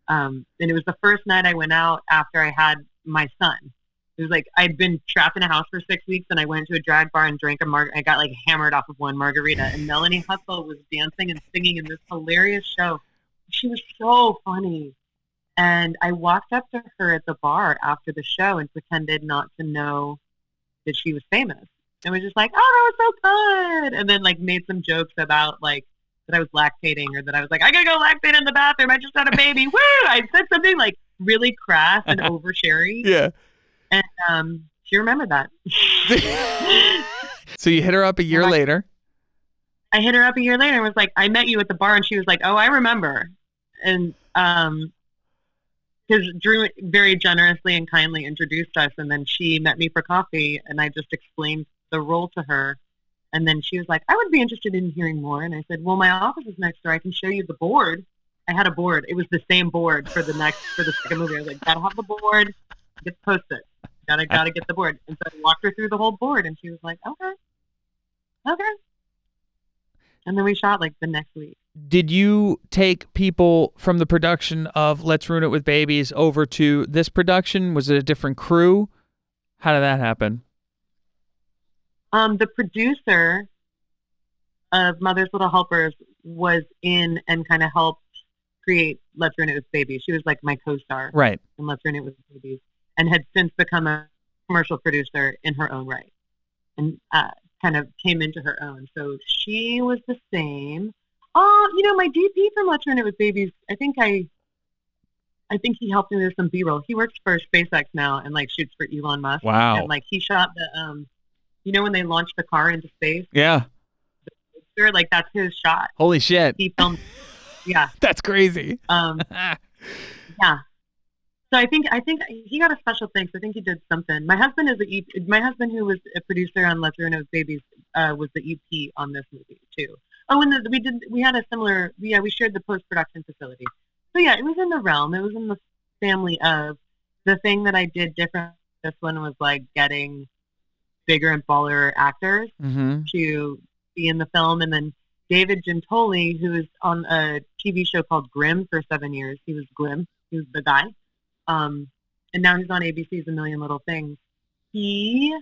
And it was the first night I went out after I had my son. It was like I'd been trapped in a house for 6 weeks, and I went to a drag bar and drank I got like hammered off of one margarita. And Melanie Hutzel was dancing and singing in this hilarious show. She was so funny. And I walked up to her at the bar after the show and pretended not to know that she was famous. And was just like, "Oh, that was so good," and then like made some jokes about like that I was lactating, or that I was like, "I gotta go lactate in the bathroom. I just had a baby." Woo! I said something like really crass and oversharing. Yeah. And she remembered that. So you hit her up a year later. I hit her up a year later and was like, "I met you at the bar," and she was like, "Oh, I remember." And because Drew very generously and kindly introduced us, and then she met me for coffee, and I just explained the role to her, and then she was like, "I would be interested in hearing more." And I said, "Well, my office is next door. I can show you the board." I had a board. It was the same board for the second movie. I was like, "Gotta have the board. Get the Post-it. Gotta get the board." And so I walked her through the whole board, and she was like, "Okay." And then we shot like the next week. Did you take people from the production of Let's Ruin It with Babies over to this production? Was it a different crew? How did that happen? The producer of Mother's Little Helpers was in and kind of helped create Let's Ruin It with Babies. She was like my co-star, right, in Let's Ruin It with Babies, and had since become a commercial producer in her own right, and kind of came into her own. So she was the same. Oh, my DP from Let's Ruin It with Babies, I think he helped me with some B-roll. He works for SpaceX now and like shoots for Elon Musk. Wow. And like he shot the when they launched the car into space? Yeah. Like that's his shot. Holy shit. He filmed. Yeah. That's crazy. Yeah. So I think he got a special thanks. I think he did something. My husband who was a producer on Let's Ruin It with Babies was the EP on this movie too. Oh, and we had a similar. Yeah, we shared the post-production facility. So yeah, it was in the realm. It was in the family of the thing that I did different. This one was like getting bigger and baller actors to be in the film. And then David Gentoli, who was on a TV show called Grimm for 7 years. He was Grimm. He was the guy. And now he's on ABC's A Million Little Things. He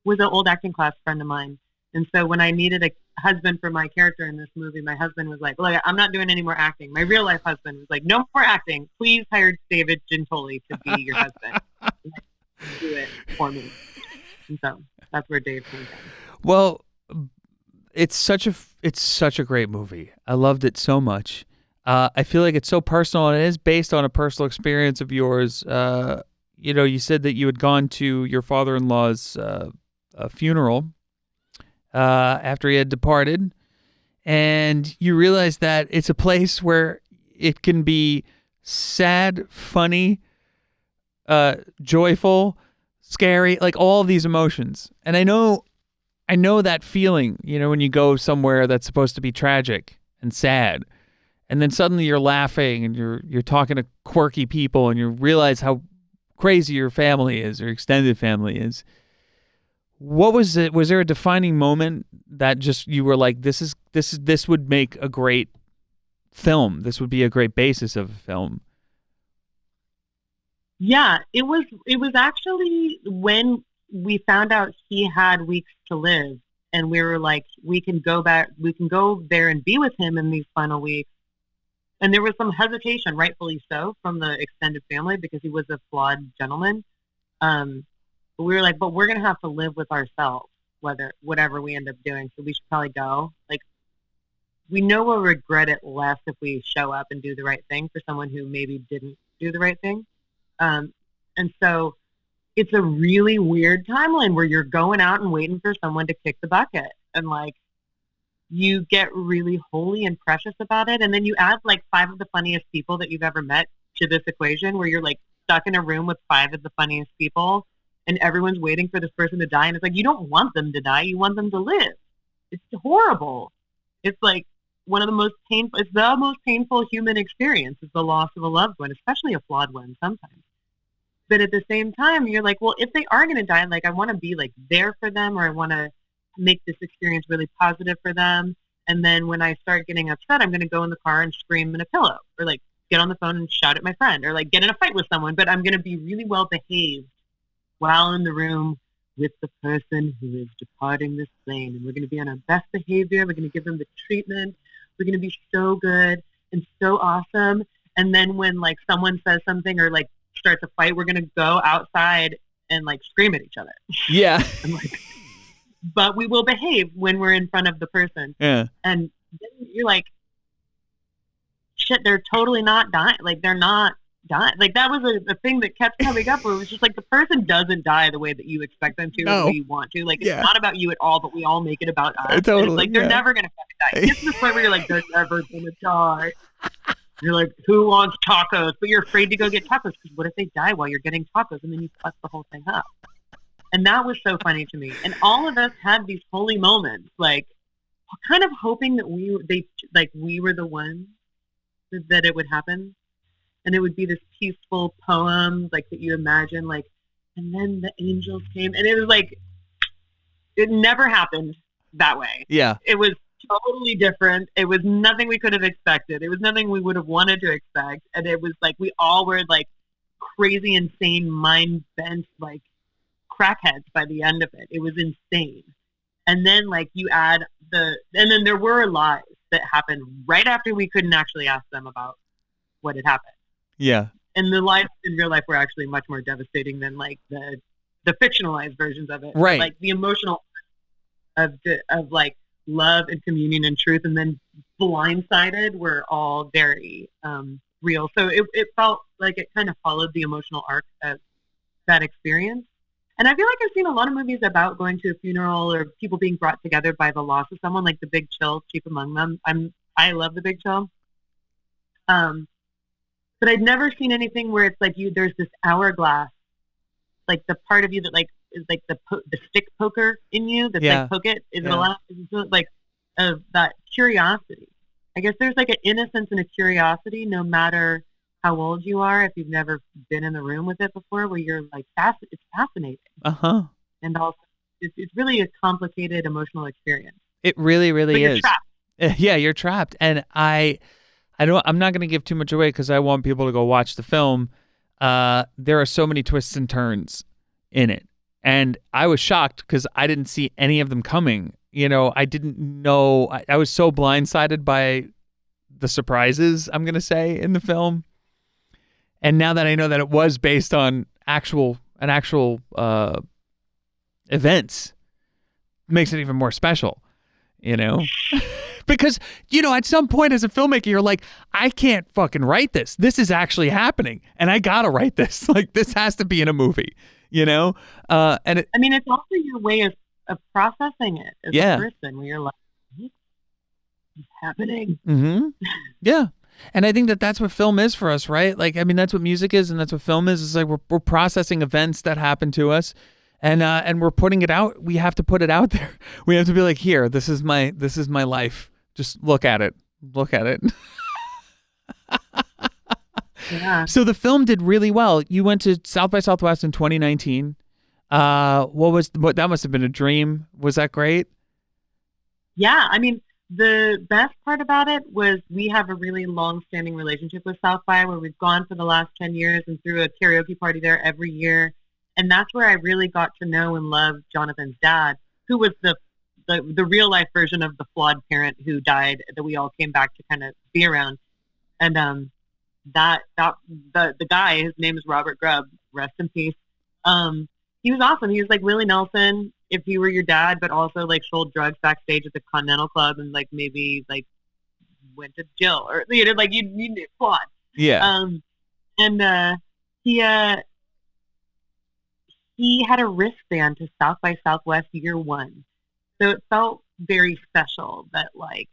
was an old acting class friend of mine. And so when I needed a husband for my character in this movie, my husband was like, "Look, I'm not doing any more acting." My real life husband was like, "No more acting. Please hire David Gentoli to be your husband. Do it for me." And so that's where Dave came from. Well, it's such a great movie. I loved it so much. I feel like it's so personal, and it is based on a personal experience of yours. you said that you had gone to your father-in-law's funeral after he had departed, and you realized that it's a place where it can be sad, funny, joyful, scary, like all of these emotions. And I know that feeling, when you go somewhere that's supposed to be tragic and sad, and then suddenly you're laughing and you're talking to quirky people, and you realize how crazy your family is, or extended family is. What was it? Was there a defining moment that just you were like, this would make a great film. This would be a great basis of a film. Yeah, it was actually when we found out he had weeks to live, and we were like, we can go there and be with him in these final weeks. And there was some hesitation, rightfully so, from the extended family, because he was a flawed gentleman. But we were like, but we're going to have to live with ourselves, whatever we end up doing. So we should probably go. Like, we know we'll regret it less if we show up and do the right thing for someone who maybe didn't do the right thing. And so it's a really weird timeline where you're going out and waiting for someone to kick the bucket. And like, you get really holy and precious about it. And then you add like 5 of the funniest people that you've ever met to this equation, where you're like stuck in a room with 5 of the funniest people, and everyone's waiting for this person to die. And it's like, you don't want them to die. You want them to live. It's horrible. It's like it's the most painful human experience, is the loss of a loved one, especially a flawed one sometimes. But at the same time, you're like, well, if they are going to die, like, I want to be like there for them, or I want to make this experience really positive for them. And then when I start getting upset, I'm going to go in the car and scream in a pillow, or like get on the phone and shout at my friend, or like get in a fight with someone. But I'm going to be really well behaved while in the room with the person who is departing this plane. And we're going to be on our best behavior. We're going to give them the treatment. We're going to be so good and so awesome. And then when like someone says something or like starts a fight, we're going to go outside and like scream at each other. Yeah. And, like, but we will behave when we're in front of the person. Yeah. And then you're like, shit, they're totally not dying. Like, they're not dying. Like, that was a thing that kept coming up, where it was just like, the person doesn't die the way that you expect them to, or the way you want to. Like, it's not about you at all, but we all make it about us. Totally. Like, they're never going to fucking die. It gets to the point where you're like, they're never going to die. You're like, who wants tacos? But you're afraid to go get tacos, because what if they die while you're getting tacos, and then you fuck the whole thing up? And that was so funny to me. And all of us had these holy moments, like, kind of hoping that we were the ones that it would happen. And it would be this peaceful poem, like, that you imagine, like, and then the angels came. And it was like, it never happened that way. Yeah. It was totally different. It was nothing we could have expected. It was nothing we would have wanted to expect. And it was like, we all were like crazy, insane, mind bent, like crackheads by the end of it. It was insane. And then like and then there were lies that happened right after we couldn't actually ask them about what had happened. Yeah. And the lies in real life were actually much more devastating than like the fictionalized versions of it. Right. Like the emotional of like love and communion and truth, and then blindsided, were all very real. So it felt like it kind of followed the emotional arc of that experience. And I feel like I've seen a lot of movies about going to a funeral or people being brought together by the loss of someone, like The Big Chill, chief among them. I love The Big Chill. But I'd never seen anything where it's like there's this hourglass, like the part of you that like is like the stick poker in you that's like, poke it. Is it allowed? Is it like that curiosity? I guess there's like an innocence and a curiosity, no matter how old you are, if you've never been in the room with it before, where you're like, it's fascinating. Uh-huh. And also, it's really a complicated emotional experience. It really, really but is. You're trapped. Yeah, you're trapped. And I'm not going to give too much away, because I want people to go watch the film. There are so many twists and turns in it. And I was shocked because I didn't see any of them coming. I didn't know. I was so blindsided by the surprises, I'm going to say, in the film. And now that I know that it was based on actual events, makes it even more special, Because, at some point as a filmmaker, you're like, I can't fucking write this. This is actually happening. And I got to write this. Like, this has to be in a movie, And it's also your way of processing it as a person where you're like, what's happening? Mm-hmm. Yeah. And I think that's what film is for us, right? Like, that's what music is, and that's what film is. It's like we're processing events that happen to us, and we're putting it out. We have to put it out there. We have to be like, here, this is my life. Just look at it. Look at it. Yeah. So the film did really well. You went to South by Southwest in 2019. That must have been a dream. Was that great? Yeah, the best part about it was we have a really long-standing relationship with South by, where we've gone for the last 10 years and threw a karaoke party there every year. And that's where I really got to know and love Jonathan's dad, who was the real-life version of the flawed parent who died that we all came back to kind of be around. And the guy, his name is Robert Grubb, rest in peace. He was awesome. He was like Willie Nelson if he were your dad, but also like sold drugs backstage at the Continental Club and like maybe like went to jail or like you flawed. Yeah. And he had a wristband to South by Southwest year one, so it felt very special that like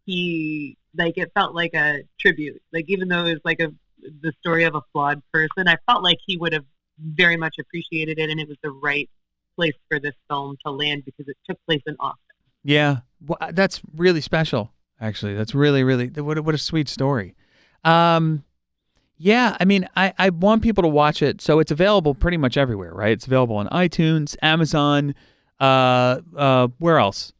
it felt like a tribute. Like even though it was like the story of a flawed person, I felt like he would have very much appreciated it, and it was the right place for this film to land because it took place in Austin. Yeah, well, that's really special. Actually, that's really, really what a sweet story. Yeah, I want people to watch it, so it's available pretty much everywhere, right? It's available on iTunes, Amazon. Where else?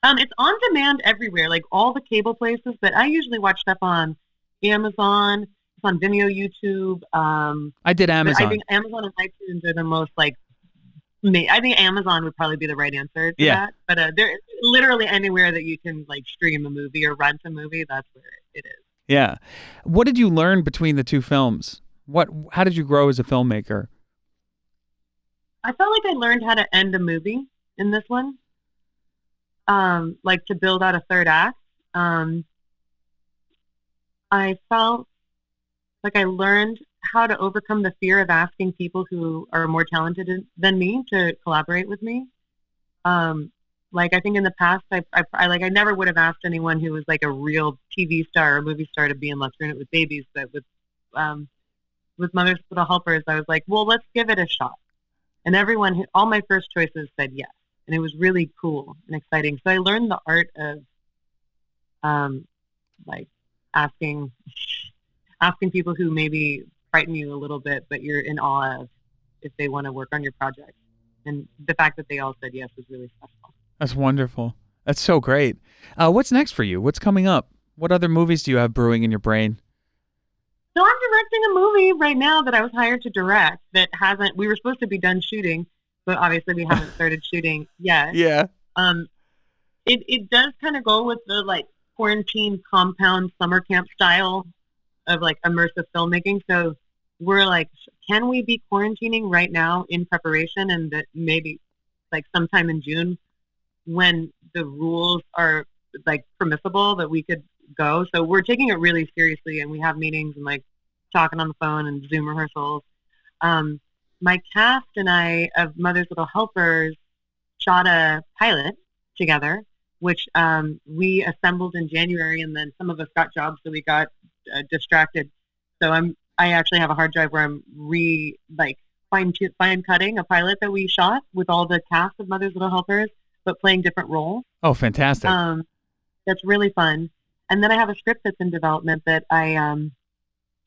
It's on demand everywhere, like all the cable places. But I usually watch stuff on Amazon. It's on Vimeo, YouTube. I did Amazon. I think Amazon and iTunes are the most like. I think Amazon would probably be the right answer to that. But there, literally anywhere that you can like stream a movie or rent a movie, that's where it is. Yeah. What did you learn between the two films? How did you grow as a filmmaker? I felt like I learned how to end a movie in this one. Like to build out a third act. I felt like I learned how to overcome the fear of asking people who are more talented than me to collaborate with me. Like I think in the past, I never would have asked anyone who was like a real TV star or movie star to be in Let's Ruin It with Babies, but with Mother's Little Helpers, I was like, well, let's give it a shot. And all my first choices said yes, and it was really cool and exciting. So I learned the art of, like asking people who maybe frighten you a little bit, but you're in awe of if they want to work on your project. And the fact that they all said yes was really special. That's wonderful. That's so great. What's next for you? What's coming up? What other movies do you have brewing in your brain? So I'm directing a movie right now that I was hired to direct we were supposed to be done shooting, but obviously we haven't started shooting yet. Yeah. It does kind of go with the like quarantine compound summer camp style of like immersive filmmaking. So we're like, can we be quarantining right now in preparation, and that maybe like sometime in June when the rules are like permissible that we could go. So we're taking it really seriously, and we have meetings and like talking on the phone and Zoom rehearsals. My cast and I of Mother's Little Helpers shot a pilot together, which we assembled in January, and then some of us got jobs, so we got distracted. So I actually have a hard drive where I'm fine cutting a pilot that we shot with all the cast of Mother's Little Helpers, but playing different roles. Oh, fantastic! That's really fun. And then I have a script that's in development that I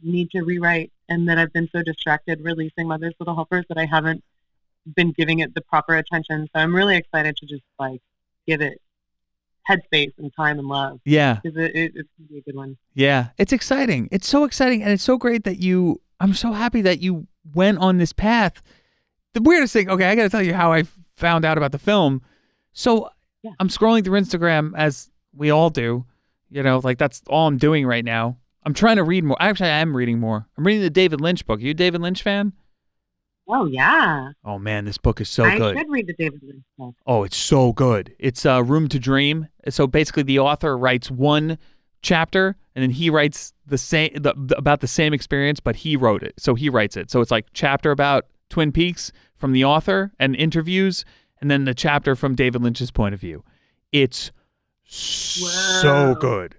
need to rewrite, and that I've been so distracted releasing Mother's Little Helpers that I haven't been giving it the proper attention. So I'm really excited to just like give it headspace and time and love. Yeah. Because it's going to be a good one. Yeah. It's exciting. It's so exciting. And it's so great that I'm so happy that you went on this path. The weirdest thing, okay, I got to tell you how I found out about the film. So yeah. I'm scrolling through Instagram as we all do, like that's all I'm doing right now. I'm trying to read more. Actually, I am reading more. I'm reading the David Lynch book. Are you a David Lynch fan? Oh yeah. Oh man, this book is so I good. should read the David Lynch book. Oh, it's so good. It's Room to Dream. So basically, the author writes one chapter, and then he writes about the same experience, but he wrote it. So he writes it. So it's like chapter about Twin Peaks from the author and interviews, and then the chapter from David Lynch's point of view. It's so good.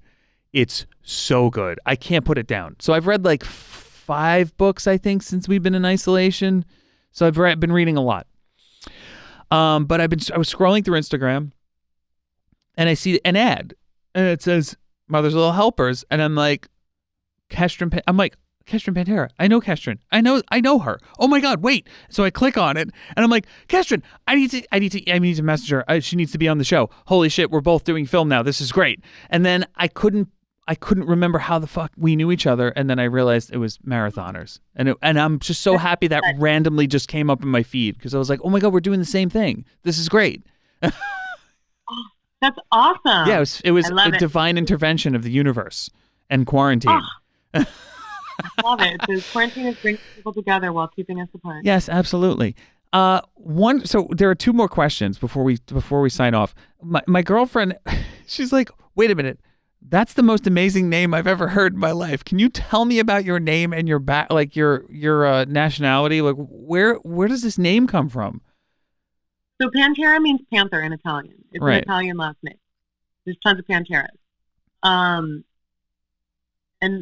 It's so good. I can't put it down. So I've read like 5 books, I think, since we've been in isolation. So I've been reading a lot. But I was scrolling through Instagram, and I see an ad, and it says Mother's Little Helpers, and I'm like, Kestrin Pantera. I know Kestrin. I know her. Oh my God, wait. So I click on it, and I'm like, Kestrin, I need to message her. She needs to be on the show. Holy shit, we're both doing film now. This is great. And then I couldn't remember how the fuck we knew each other, and then I realized it was Marathoners, and I'm just so happy that randomly just came up in my feed, because I was like, oh my God, we're doing the same thing. This is great. That's awesome. Yeah, it was a divine intervention of the universe and quarantine. I love it. So quarantine is bringing people together while keeping us apart. Yes, absolutely. So there are 2 more questions before we sign off. My girlfriend, she's like, wait a minute. That's the most amazing name I've ever heard in my life. Can you tell me about your name and your your nationality? Like, where does this name come from? So Pantera means panther in Italian. It's an Italian last name. There's tons of Panteras. And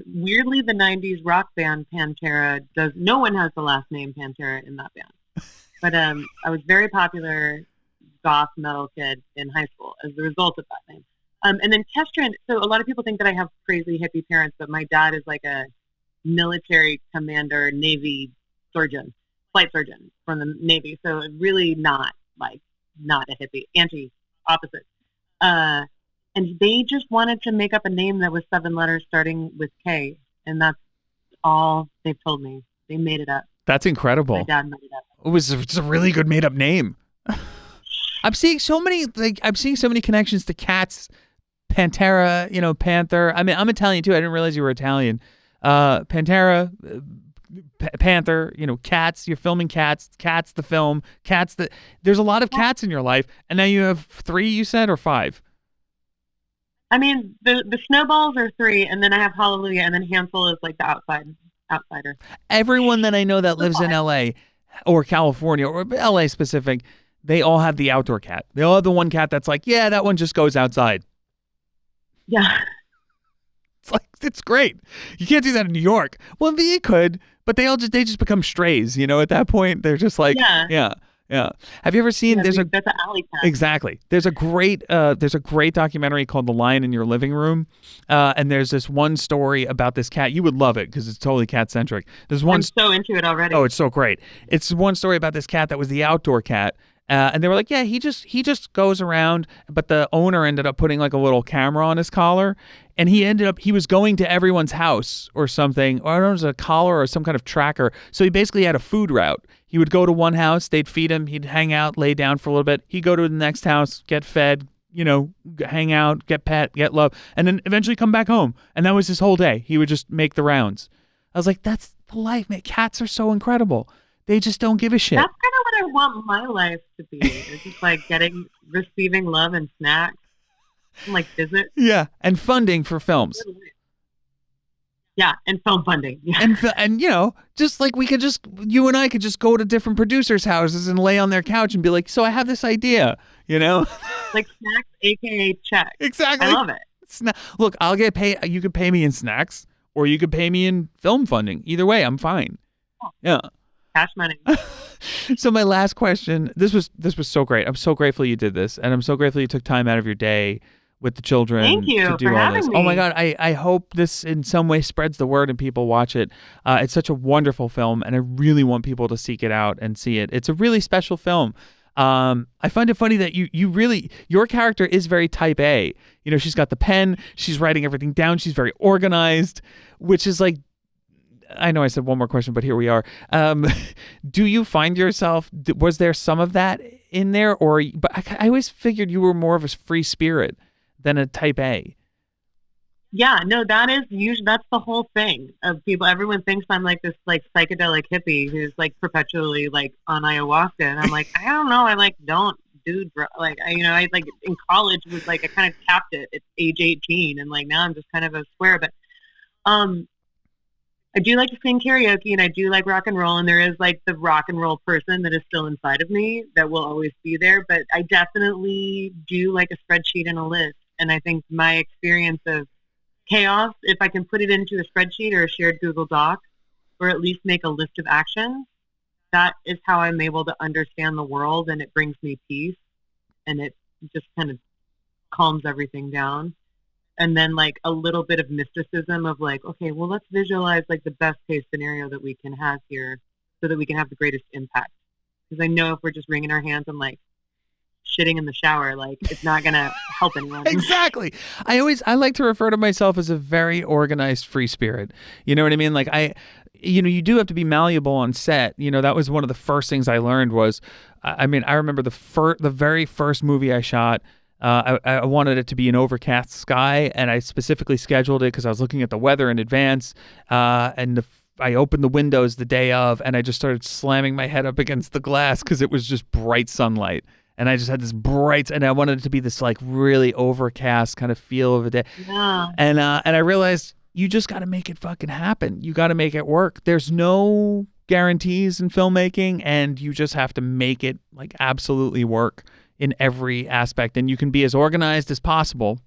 weirdly, the 90s rock band Pantera no one has the last name Pantera in that band. But I was very popular goth metal kid in high school as a result of that name. And then Kestrin, so a lot of people think that I have crazy hippie parents, but my dad is like a military commander, Navy surgeon, flight surgeon from the Navy. So really not a hippie, opposite. And they just wanted to make up a name that was 7 letters starting with K. And that's all they've told me. They made it up. That's incredible. My dad made it up. It's a really good made up name. I'm seeing so many connections to cats. Pantera, Panther. I mean, I'm Italian too. I didn't realize you were Italian. Pantera, Panther, cats. You're filming Cats, the film, Cats. There's a lot of cats in your life, and now you have 3, you said, or 5? I mean, the snowballs are 3, and then I have Hallelujah, and then Hansel is like the outsider. Everyone that I know that lives in LA or California or LA specific, they all have the outdoor cat. They all have the one cat that's like, yeah, that one just goes outside. Yeah. It's great. You can't do that in New York. Well, you could, but they just become strays, at that point. They're just like, yeah. Have you ever seen that's an alley cat. Exactly. There's a great documentary called The Lion in Your Living Room. And there's this one story about this cat. You would love it because it's totally cat centric. I'm so into it already. Oh, it's so great. It's one story about this cat that was the outdoor cat. And they were like, yeah, he just goes around, but the owner ended up putting like a little camera on his collar, and he was going to everyone's house or something, or I don't know, it was a collar or some kind of tracker. So he basically had a food route. He would go to one house, they'd feed him, he'd hang out, lay down for a little bit. He'd go to the next house, get fed, hang out, get pet, get love, and then eventually come back home. And that was his whole day. He would just make the rounds. I was like, that's the life, man. Cats are so incredible. They just don't give a shit. That's kind of what I want my life to be. It's just like receiving love and snacks, and like visit. Yeah, and funding for films. Yeah, and film funding. Yeah. And just like you and I could just go to different producers' houses and lay on their couch and be like, so I have this idea, Like snacks, aka check. Exactly. I love it. Look, I'll get paid. You could pay me in snacks, or you could pay me in film funding. Either way, I'm fine. Oh. Yeah. Cash money. So my last question, this was so great. I'm so grateful you did this, and I'm so grateful you took time out of your day with the children. Thank you to do for all having this. me. Oh my God, I hope this in some way spreads the word and people watch it. It's such a wonderful film, and I really want people to seek it out and see it. It's a really special film. I find it funny that your character is very type A. She's got the pen, she's writing everything down, she's very organized, which is like, I know I said one more question, but here we are. Do you find yourself, was there some of that in there? But I always figured you were more of a free spirit than a type A. Yeah, no, that is usually that's the whole thing of people. Everyone thinks I'm like this like psychedelic hippie who's like perpetually like on ayahuasca, and I'm like, I don't know, I like don't do like I like in college was like I kind of tapped it at age 18, and like now I'm just kind of a square. But um, I do like to sing karaoke, and I do like rock and roll, and there is like the rock and roll person that is still inside of me that will always be there. But I definitely do like a spreadsheet and a list, and I think my experience of chaos, if I can put it into a spreadsheet or a shared Google Doc, or at least make a list of actions, that is how I'm able to understand the world, and it brings me peace, and it just kind of calms everything down. And then like a little bit of mysticism of like, okay, well, let's visualize like the best case scenario that we can have here so that we can have the greatest impact. Because I know if we're just wringing our hands and like shitting in the shower, like it's not gonna help anyone. Exactly. I like to refer to myself as a very organized free spirit. You know what I mean? Like you do have to be malleable on set. That was one of the first things I learned was, I mean, I remember the very first movie I shot. I wanted it to be an overcast sky, and I specifically scheduled it because I was looking at the weather in advance. I opened the windows the day of, and I just started slamming my head up against the glass because it was just bright sunlight. And I just had this bright, and I wanted it to be this like really overcast kind of feel of a day. Yeah. And I realized you just got to make it fucking happen. You got to make it work. There's no guarantees in filmmaking, and you just have to make it like absolutely work in every aspect. And you can be as organized as possible,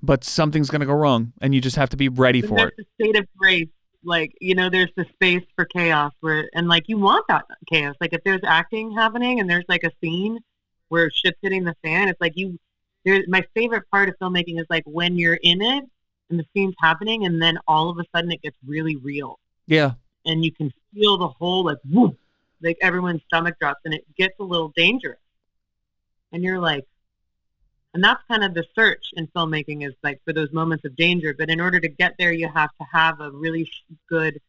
but something's going to go wrong, and you just have to be ready for it. There's the state of grace. Like, there's the space for chaos and like you want that chaos. Like if there's acting happening and there's like a scene where shit's hitting the fan, it's like my favorite part of filmmaking is like when you're in it and the scene's happening and then all of a sudden it gets really real. Yeah. And you can feel the whole like, whoop, like everyone's stomach drops and it gets a little dangerous. And you're like, and that's kind of the search in filmmaking is like for those moments of danger. But in order to get there, you have to have a really good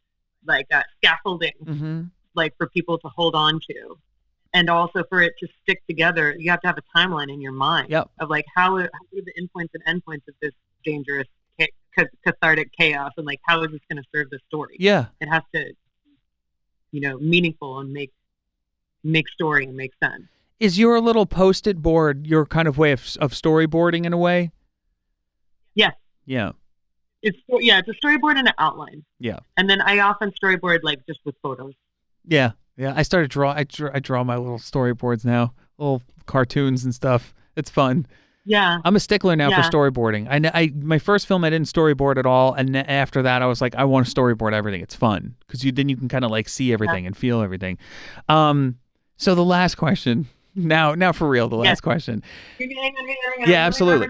like scaffolding, like for people to hold on to. And also for it to stick together, you have to have a timeline in your mind of like how are the endpoints and endpoints of this dangerous, cathartic chaos, and like how is this going to serve the story? Yeah, it has to, meaningful and make story and make sense. Is your little post-it board your kind of way of storyboarding in a way? Yes. Yeah. It's a storyboard and an outline. Yeah. And then I often storyboard like just with photos. Yeah. Yeah, I started I draw my little storyboards now, little cartoons and stuff. It's fun. Yeah, I'm a stickler now for storyboarding. I my first film I didn't storyboard at all, and after that I was like, I want to storyboard everything. It's fun because then you can kind of like see everything and feel everything. So the last question, now for real, the last question. Hang on. Yeah, absolutely.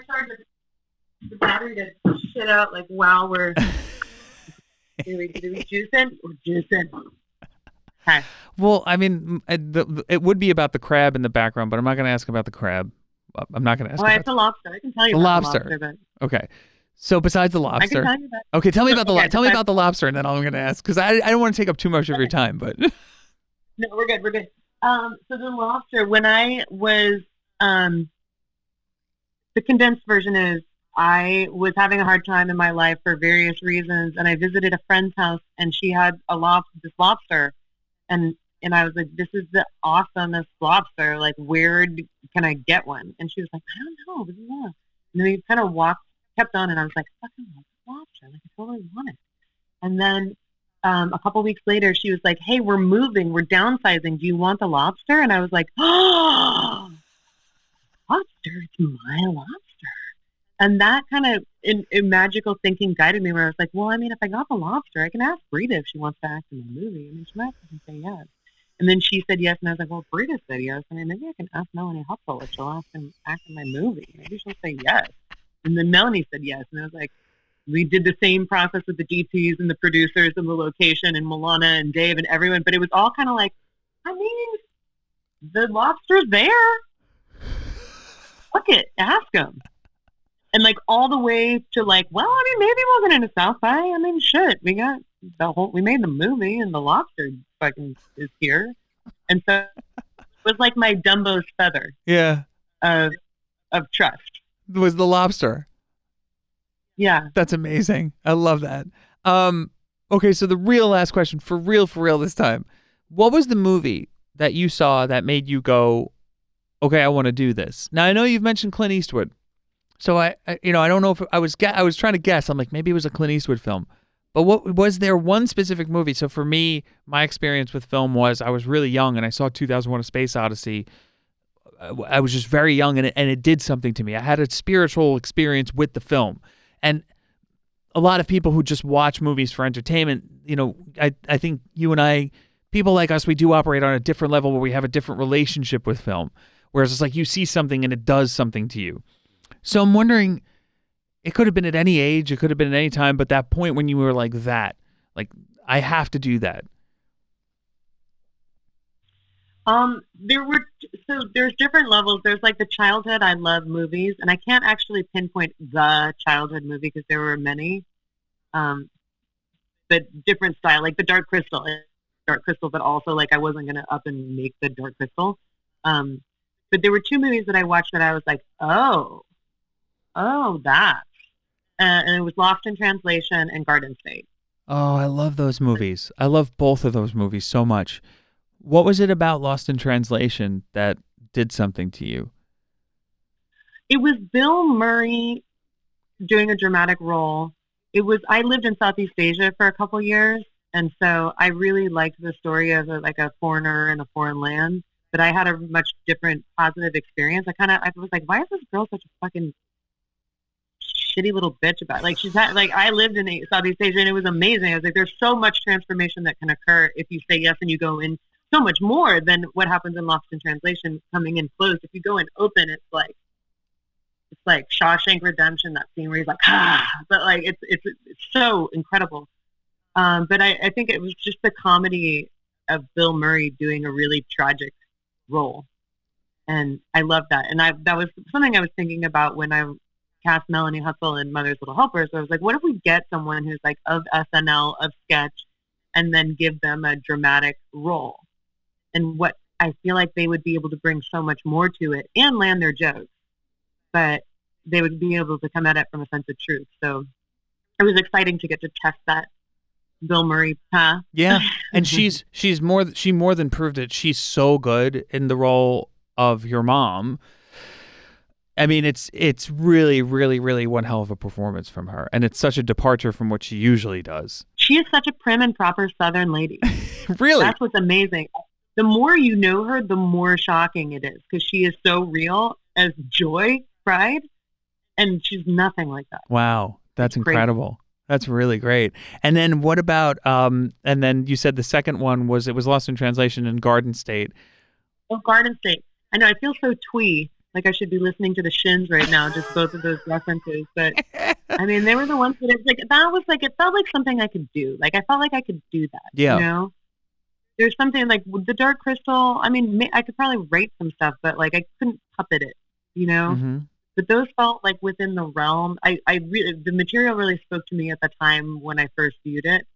The battery to shit out like while we're do we juicing? We're juicing. Okay. Well, I mean, it would be about the crab in the background, but I'm not going to ask about the crab. I'm not going to ask. It's a lobster. I can tell you the about lobster. The lobster but... Okay. So besides the lobster, I can tell you that. Okay, tell me about tell me about the lobster, and then I'm going to ask because I don't want to take up too much of your time. But no, we're good. We're good. So the lobster, when I was, the condensed version is I was having a hard time in my life for various reasons, and I visited a friend's house, and she had this lobster. And I was like, this is the awesomest lobster. Like, where can I get one? And she was like, I don't know. This is awesome. And then we kind of kept on, and I was like, fucking love this lobster. Like, I totally want it. And then a couple weeks later, she was like, hey, we're moving. We're downsizing. Do you want the lobster? And I was like, oh, lobster. It's my lobster. And that kind of in magical thinking guided me where I was like, well, I mean, if I got the lobster, I can ask Brita if she wants to act in the movie. I mean, she might say yes. And then she said yes. And I was like, well, Brita said yes. I mean, maybe I can ask Melanie Hupfeld if she'll act in my movie. Maybe she'll say yes. And then Melanie said yes. And I was like, we did the same process with the DPs and the producers and the location and Milana and Dave and everyone. But it was all kind of like, I mean, the lobster's there. Fuck it. Ask them. And like all the way to like, well, I mean, maybe it wasn't in the South by. I mean, shit, we made the movie and the lobster fucking is here. And so it was like my Dumbo's feather. Yeah. Of trust. It was the lobster. Yeah. That's amazing. I love that. Okay, so the real last question, for real this time. What was the movie that you saw that made you go, okay, I want to do this? Now, I know you've mentioned Clint Eastwood. So I don't know if I was trying to guess. I'm like, maybe it was a Clint Eastwood film. But what was there one specific movie? So for me, my experience with film was I was really young and I saw 2001: A Space Odyssey. I was just very young and it did something to me. I had a spiritual experience with the film. And a lot of people who just watch movies for entertainment, I think you and I, people like us, we do operate on a different level where we have a different relationship with film. Whereas it's like you see something and it does something to you. So I'm wondering, it could have been at any age, it could have been at any time, but that point when you were like that, like, I have to do that. There's different levels. There's like the childhood, I love movies, and I can't actually pinpoint the childhood movie because there were many, but different style, like the Dark Crystal, but also like I wasn't going to up and make the Dark Crystal. But there were two movies that I watched that I was like, oh, that. And it was Lost in Translation and Garden State. Oh, I love those movies. I love both of those movies so much. What was it about Lost in Translation that did something to you? It was Bill Murray doing a dramatic role. I lived in Southeast Asia for a couple years, and so I really liked the story of a foreigner in a foreign land, but I had a much different positive experience. I was like, why is this girl such a fucking shitty little bitch about it? Like, I lived in Southeast Asia and it was amazing. I was like, there's so much transformation that can occur if you say yes and you go in. So much more than what happens in Lost in Translation, coming in closed. If you go in open, it's like Shawshank Redemption, that scene where he's like, but like it's so incredible. But I think it was just the comedy of Bill Murray doing a really tragic role, and I love that. And that was something I was thinking about when I cast Melanie Hustle in Mother's Little Helpers. I was like, what if we get someone who's like of SNL, of sketch, and then give them a dramatic role? And what I feel like they would be able to bring so much more to it and land their jokes, but they would be able to come at it from a sense of truth. So it was exciting to get to test that Bill Murray path. Yeah, and she more than proved it. She's so good in the role of your mom. I mean, it's really, really, really one hell of a performance from her, and it's such a departure from what she usually does. She is such a prim and proper Southern lady. Really, that's what's amazing. The more you know her, the more shocking it is because she is so real as joy, pride, and she's nothing like that. Wow, that's incredible. That's really great. And then what about, and then you said the second one was Lost in Translation and Garden State. Oh, Garden State. I know, I feel so twee. Like I should be listening to the Shins right now, just both of those references. But I mean, they were the ones that it felt like something I could do. Like I felt like I could do that. Yeah. You know? There's something like the Dark Crystal. I mean, I could probably write some stuff, but like I couldn't puppet it, you know. Mm-hmm. But those felt like within the realm. The material really spoke to me at the time when I first viewed it.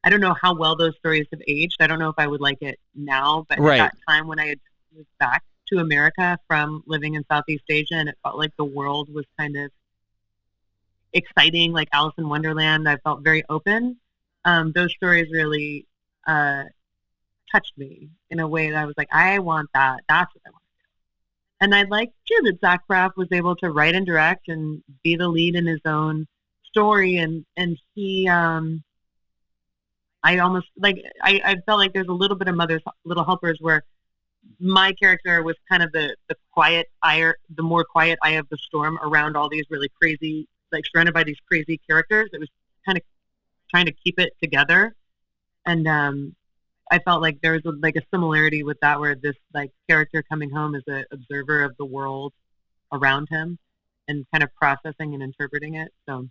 I don't know how well those stories have aged. I don't know if I would like it now, but right. At that time when I had moved back to America from living in Southeast Asia, and it felt like the world was kind of exciting, like Alice in Wonderland. I felt very open. Those stories really touched me in a way that I was like, I want that. That's what I want to do. And I like too that Zach Braff was able to write and direct and be the lead in his own story. And he, I almost like, I felt like there's a little bit of Mother's Little Helpers where my character was kind of the quiet eye, the more quiet eye of the storm around all these really crazy, like surrounded by these crazy characters. It was kind of trying to keep it together. And, I felt like there was a similarity with that, where this like character coming home as an observer of the world around him and kind of processing and interpreting it. So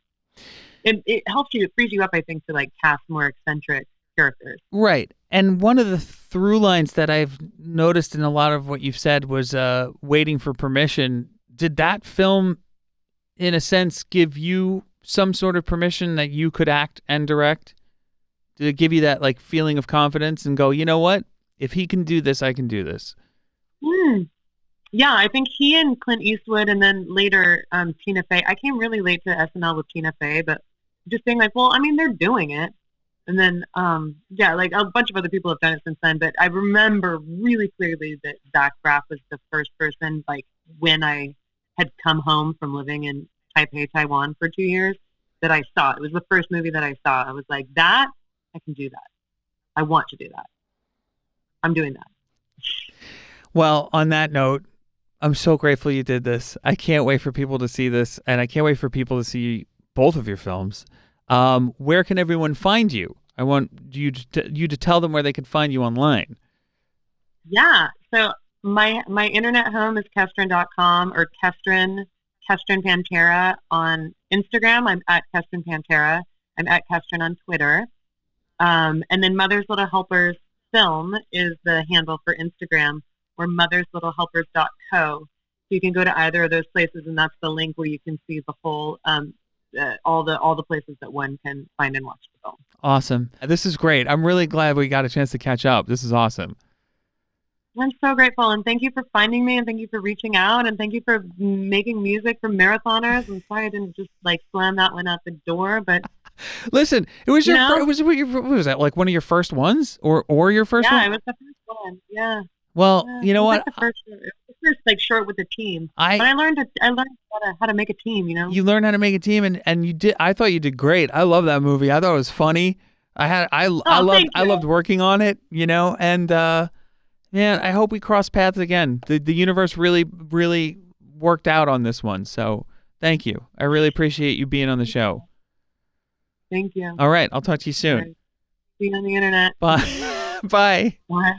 it helps you, it frees you up, I think, to like cast more eccentric characters. Right. And one of the through lines that I've noticed in a lot of what you've said was waiting for permission. Did that film, in a sense, give you some sort of permission that you could act and direct? Did it give you that like feeling of confidence and go, you know what? If he can do this, I can do this? Yeah, I think he and Clint Eastwood, and then later Tina Fey. I came really late to SNL with Tina Fey, but just being like, well, I mean, they're doing it. And then, yeah, like a bunch of other people have done it since then. But I remember really clearly that Zach Braff was the first person, like when I had come home from living in Taipei, Taiwan for 2 years, that I saw. It was the first movie that I saw. I was like, that, I can do that. I want to do that. I'm doing that. Well, on that note, I'm so grateful you did this. I can't wait for people to see this, and I can't wait for people to see both of your films. Where can everyone find you? I want you to tell them where they can find you online. Yeah. So my internet home is Kestrin.com or Kestrin Pantera on Instagram. I'm at Kestrin Pantera. I'm at Kestrin on Twitter. And then Mother's Little Helpers Film is the handle for Instagram, or motherslittlehelpers.co. So you can go to either of those places, and that's the link where you can see the whole all the places that one can find and watch the film. Awesome. This is great. I'm really glad we got a chance to catch up. This is awesome. I'm so grateful, and thank you for finding me, and thank you for reaching out, and thank you for making music for marathoners. I'm sorry I didn't just like slam that one out the door, but listen, it was what was that, like one of your first ones, or your first one? Yeah, it was the first one. Yeah. Well, yeah, you know what? Like the first like short with the team. But I learned how to make a team. You know. You learned how to make a team, and you did. I thought you did great. I love that movie. I thought it was funny. I loved working on it. You know, and man, I hope we cross paths again. The universe really worked out on this one. So thank you. I really appreciate you being on the show. Thank you. All right, I'll talk to you soon. Right. See you on the internet. Bye. Bye. Bye.